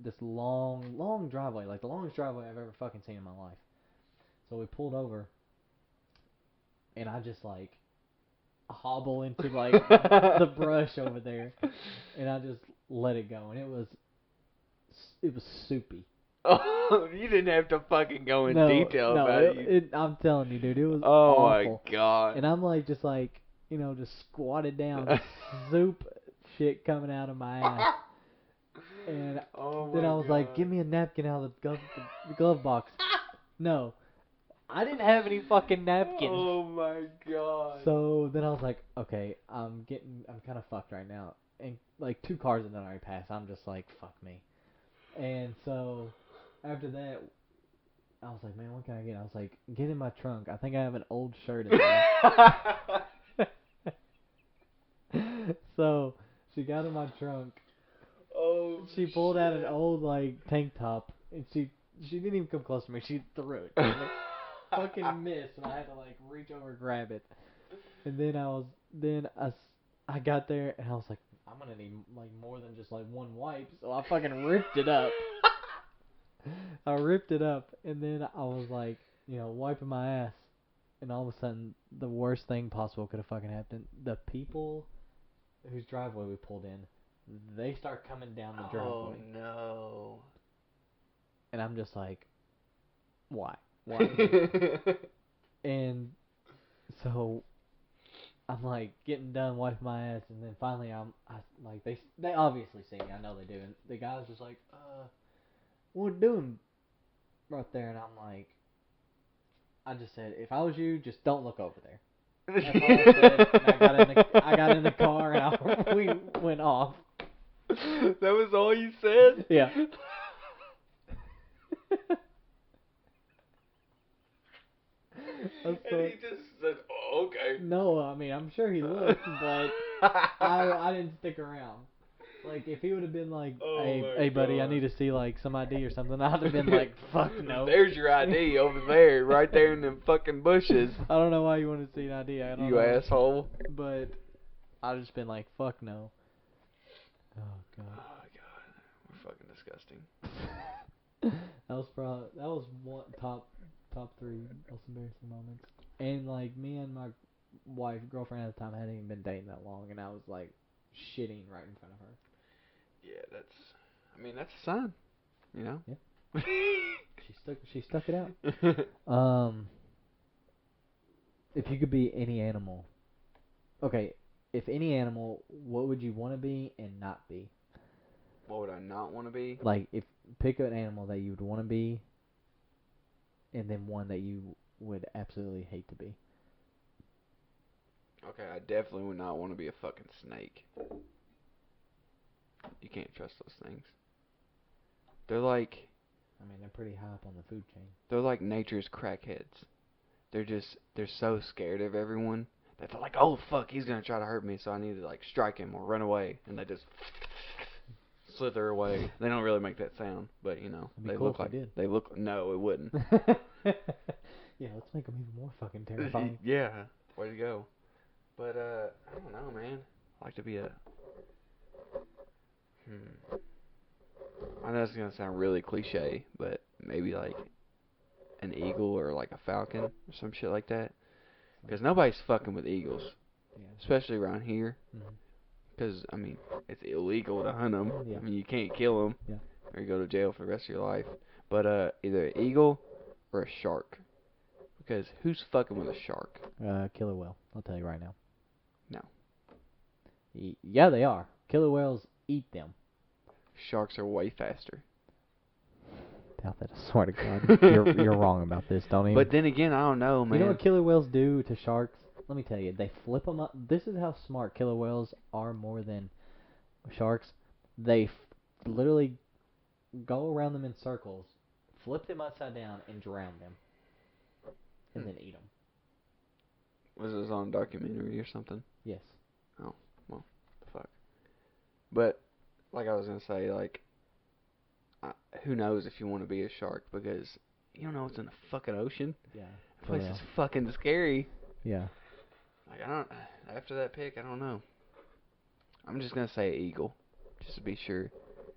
this long driveway. Like the longest driveway I've ever fucking seen in my life. So we pulled over. And I just hobble into the brush over there. And I just let it go. And it was soupy. Oh, you didn't have to fucking go in detail about it. I'm telling you, dude, it was awful. My god. And I'm just squatted down, soup shit coming out of my ass. And then I was like, give me a napkin out of the glove box. No. I didn't have any fucking napkins. Oh my god. So then I was like, okay, I'm kind of fucked right now. And like 2 cars had already passed. I'm just like, fuck me. And so after that, I was like, man, what can I get? I was like, get in my trunk. I think I have an old shirt in there. So She got in my trunk. Oh, She pulled out an old like tank top, and she didn't even come close to me. She threw it. And it fucking missed, and I had to like reach over and grab it. And then I got there, and I was like, I'm gonna need like more than just like one wipe, so I fucking ripped it up. I ripped it up, and then I was like, wiping my ass, and all of a sudden, the worst thing possible could have fucking happened. The people whose driveway we pulled in, they start coming down the driveway. Oh no. And I'm just like, why? Why? And so I'm like getting done wiping my ass, and then finally they obviously see me. I know they do. And the guy was just like, what you doing right there? And I'm like, I just said, if I was you, just don't look over there. That's all I said. And I got in the car, and we went off. That was all you said? Yeah. And he just said, oh, okay. No, I mean, I'm sure he looked, but I didn't stick around. Like, if he would have been like, hey buddy, I need to see, like, some ID or something, I'd have been like, fuck no. There's your ID over there, right there in them fucking bushes. I don't know why you wanted to see an ID. I don't know. Asshole. But I'd just been like, fuck no. Oh, God. Oh, God. We're fucking disgusting. That was one top 3 most embarrassing moments. And, like, me and my girlfriend at the time hadn't even been dating that long, and I was, like, shitting right in front of her. Yeah, that's a sign, you know? Yeah. She stuck it out. If you could be any animal. Okay, if any animal, what would you want to be and not be? What would I not want to be? Like, pick an animal that you would want to be, and then one that you would absolutely hate to be. Okay, I definitely would not want to be a fucking snake. You can't trust those things. They're like... I mean, they're pretty high up on the food chain. They're like nature's crackheads. They're so scared of everyone that they're like, oh fuck, he's gonna try to hurt me, so I need to like strike him or run away, and they just slither away. They don't really make that sound, but you know, It'd be cool if they did. They look. No, it wouldn't. Yeah, let's make them even more fucking terrifying. Yeah, way to go. But I don't know, man. I like to be a. I know it's gonna sound really cliche, but maybe like an eagle or like a falcon or some shit like that. Because nobody's fucking with eagles, especially around here. Because I mean, it's illegal to hunt them. Yeah. I mean, you can't kill them, Yeah. or you go to jail for the rest of your life. But either an eagle or a shark. Because who's fucking with a shark? Killer whale. I'll tell you right now. No. Yeah, they are. Killer whales eat them. Sharks are way faster. Douthitt, I swear to God, you're wrong about this. Don't even. But then again, I don't know, man. You know what killer whales do to sharks? Let me tell you. They flip them up. This is how smart killer whales are more than sharks. They literally go around them in circles, flip them upside down, and drown them. And then eat them. Was this on a documentary or something? Yes. Oh, well, fuck. But, like I was going to say, like, who knows if you want to be a shark, because you don't know what's in the fucking ocean. Yeah. The place is fucking scary. Yeah. Like, after that pick, I don't know. I'm just going to say eagle, just to be sure.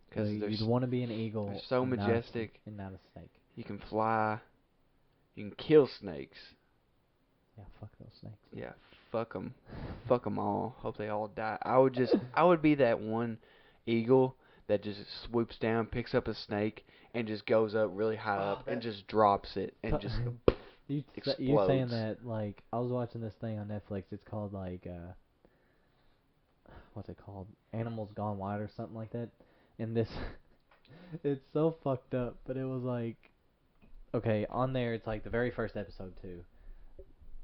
Because you'd want to be an eagle. They're so majestic. And not a snake. You can fly. You can kill snakes. Yeah, fuck those snakes. Yeah, fuck them. Fuck them all. Hope they all die. I would be that one eagle that just swoops down, picks up a snake, and just goes up really high up and just drops it and just explodes. You saying that, like, I was watching this thing on Netflix. It's called, like, what's it called? Animals Gone Wild or something like that. And this, it's so fucked up, but it was like, okay, on there, it's like the very first episode, too.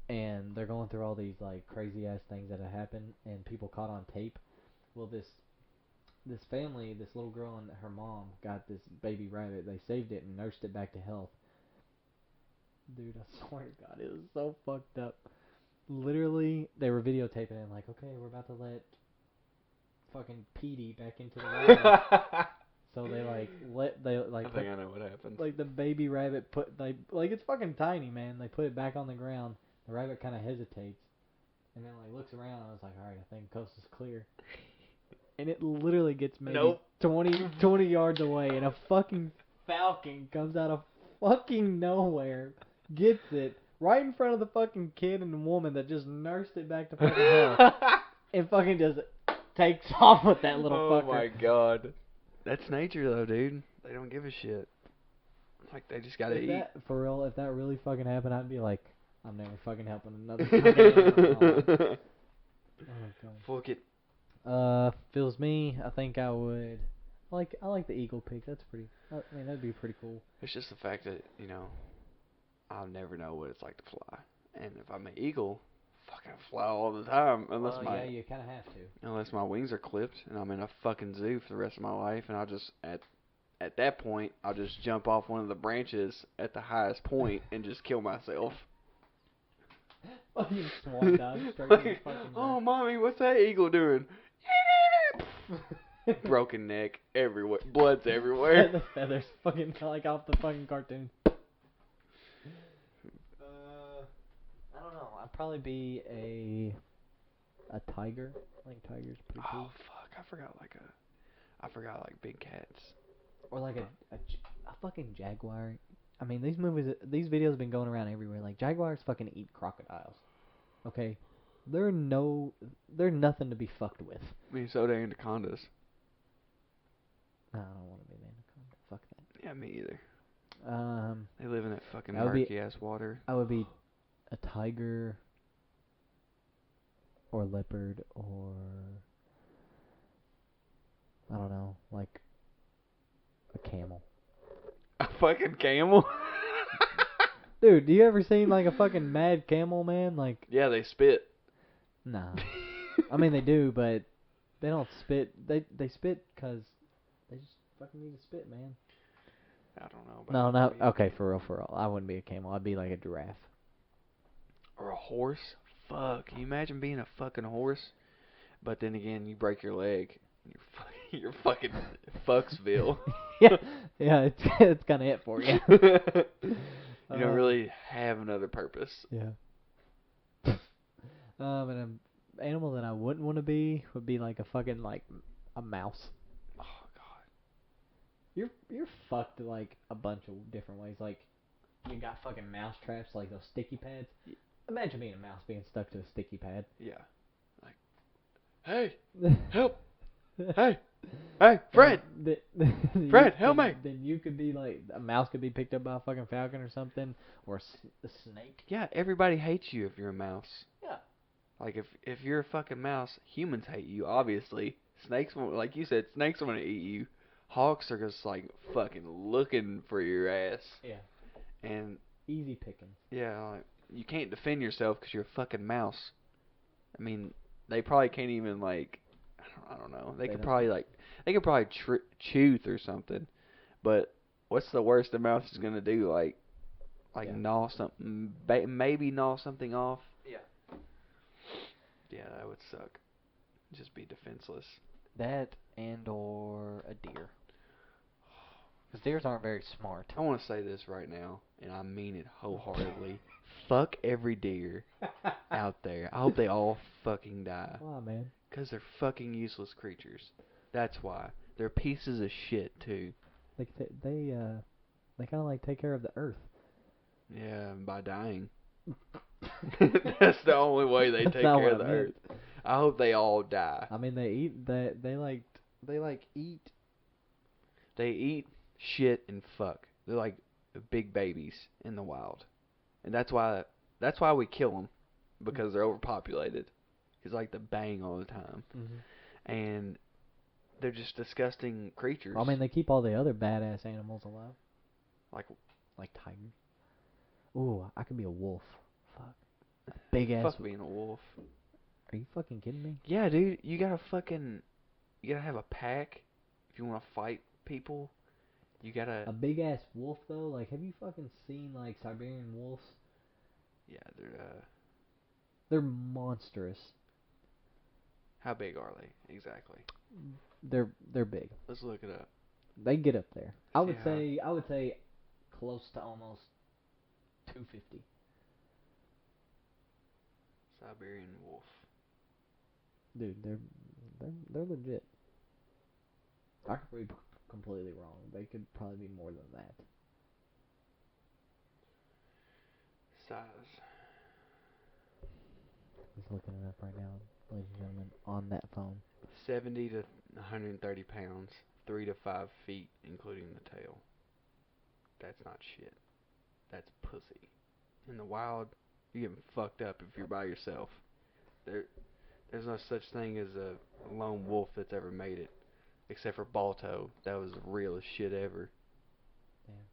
And they're going through all these, like, crazy-ass things that have happened, and people caught on tape. Well, this family, this little girl and her mom got this baby rabbit. They saved it and nursed it back to health. Dude, I swear to God, it was so fucked up. Literally, they were videotaping it, like, okay, we're about to let fucking Petey back into the rabbit. So they I put, think I know what happened. like the baby rabbit like it's fucking tiny, man. They put it back on the ground. The rabbit kind of hesitates, and then like looks around. And I was like, all right, I think coast is clear. And it literally gets maybe Nope. 20 yards away, and a fucking falcon comes out of fucking nowhere, gets it right in front of the fucking kid and the woman that just nursed it back to fucking health, and fucking just takes off with that little fucker. Oh my god. That's nature though, dude. They don't give a shit. Like they just gotta eat. For real, if that really fucking happened, I'd be like, I'm never fucking helping another fucking animal in my life. Oh god. Fuck it. If it was me, I think I would. I like the eagle pick. That's pretty. I mean, that'd be pretty cool. It's just the fact that, I'll never know what it's like to fly. And if I'm an eagle, fucking fly all the time. Yeah, you kind of have to. Unless my wings are clipped and I'm in a fucking zoo for the rest of my life, and I'll just at that point I'll just jump off one of the branches at the highest point and just kill myself. Fucking swan dive straight in the fucking Oh, mommy, what's that eagle doing? Broken neck everywhere, blood's everywhere. The feathers fucking like off the fucking cartoon. I don't know. I'd probably be a tiger. I think tiger's pretty cool. Oh fuck, I forgot like big cats. Or like a fucking jaguar. I mean, these videos have been going around everywhere. Like jaguars fucking eat crocodiles. Okay, they're nothing to be fucked with. I mean, so do anacondas. No, I don't want to be an anaconda. Fuck that. Yeah, me either. They live in that fucking I would be- murky ass water. I would be a tiger, or leopard, or I don't know, like a camel. A fucking camel? Dude, do you ever seen like a fucking mad camel, man? Like, Yeah, they spit. nah. I mean, they do, but they don't spit. They spit because they just fucking need to spit, man. I don't know. No, about no. Okay, for real. I wouldn't be a camel. I'd be like a giraffe. Or a horse? Fuck. Can you imagine being a fucking horse? But then again, you break your leg. You're fucking Fucksville. yeah, it's kind of it for you. You don't really have another purpose. Yeah. And an animal that I wouldn't want to be would be like a fucking like a mouse. Oh god. You're fucked like a bunch of different ways. Like you got fucking mouse traps, like those sticky pads. Imagine being a mouse being stuck to a sticky pad. Yeah. Like, hey, help! Hey, Fred! Fred, help me! Then you could be like a mouse could be picked up by a fucking falcon or something, or a snake. Yeah, everybody hates you if you're a mouse. Yeah. Like if you're a fucking mouse, humans hate you. Obviously, snakes won't. Like you said, snakes want to eat you. Hawks are just like fucking looking for your ass. Yeah. And Easy pickings. yeah, like you can't defend yourself because you're a fucking mouse. I mean, they probably can't even like. I don't know. They could probably chew through something, but what's the worst a mouse is gonna do? Like gnaw something, maybe gnaw something off. Yeah. Yeah, that would suck. Just be defenseless. That and or a deer. Because deers aren't very smart. I want to say this right now, and I mean it wholeheartedly. Fuck every deer out there. I hope they all fucking die. Why, man? Because they're fucking useless creatures. That's why. They're pieces of shit, too. Like they kind of like take care of the earth. Yeah, by dying. That's the only way they take care of the earth. I hope they all die. I mean, they eat that. They eat shit and fuck. They're like big babies in the wild, and that's why we kill them, because they're overpopulated. Because like they bang all the time, and they're just disgusting creatures. Well, I mean, they keep all the other badass animals alive. Like tigers. Ooh, I could be a wolf. Fuck. A big ass. Fuck being a wolf. Are you fucking kidding me? Yeah, dude. You gotta have a pack if you want to fight people. You gotta. A big ass wolf though. Like, have you fucking seen like Siberian wolves? Yeah, They're monstrous. How big are they exactly? They're big. Let's look it up. They get up there. I would Yeah. say close to almost 250. Siberian wolf. Dude, they're legit. I could be completely wrong. They could probably be more than that. Size. He's looking it up right now, ladies and gentlemen, on that phone. 70 to 130 pounds. 3 to 5 feet, including the tail. That's not shit. That's pussy. In the wild, you get fucked up if you're by yourself. There's no such thing as a lone wolf that's ever made it. Except for Balto. That was the realest shit ever. Damn,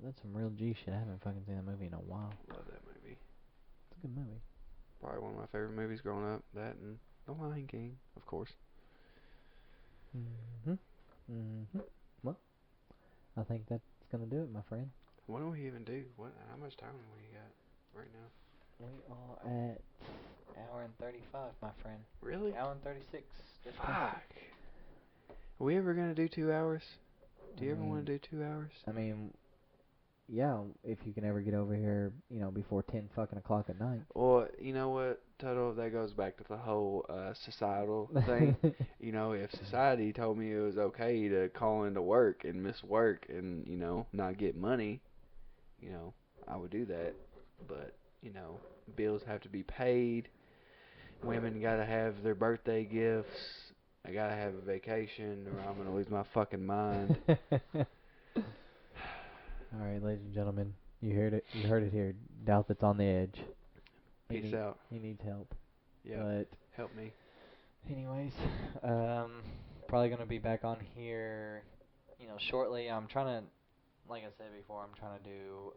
that's some real G shit. I haven't fucking seen that movie in a while. Love that movie. It's a good movie. Probably one of my favorite movies growing up. That and The Lion King, of course. Well, I think that's gonna do it, my friend. What do we even do? How much time do we got right now? We are at hour and 35, my friend. Really? Hour and 36. Just Fuck. passed. Are we ever gonna do 2 hours? Do you ever want to do 2 hours? I mean, yeah, if you can ever get over here, before 10 fucking o'clock at night. Well, you know what, Toto? That goes back to the whole societal thing. If society told me it was okay to call into work and miss work and, not get money, I would do that. But, bills have to be paid. Women gotta have their birthday gifts. I gotta have a vacation or I'm gonna lose my fucking mind. All right, ladies and gentlemen, you heard it. You heard it here. Douthitt's on the edge. Peace out. He needs help. Yeah. But help me. anyways, probably gonna be back on here, shortly. I'm trying to, like I said before, I'm trying to do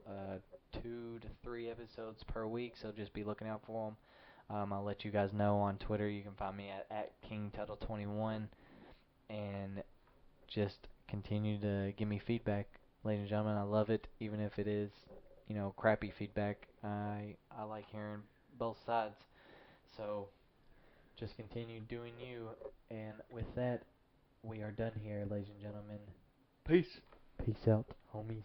2 to 3 episodes per week. So just be looking out for them. I'll let you guys know on Twitter. You can find me at KingTuttle21, and just continue to give me feedback, ladies and gentlemen. I love it, even if it is, crappy feedback. I like hearing both sides. So just continue doing you, and with that, we are done here, ladies and gentlemen. Peace. Peace out, homies.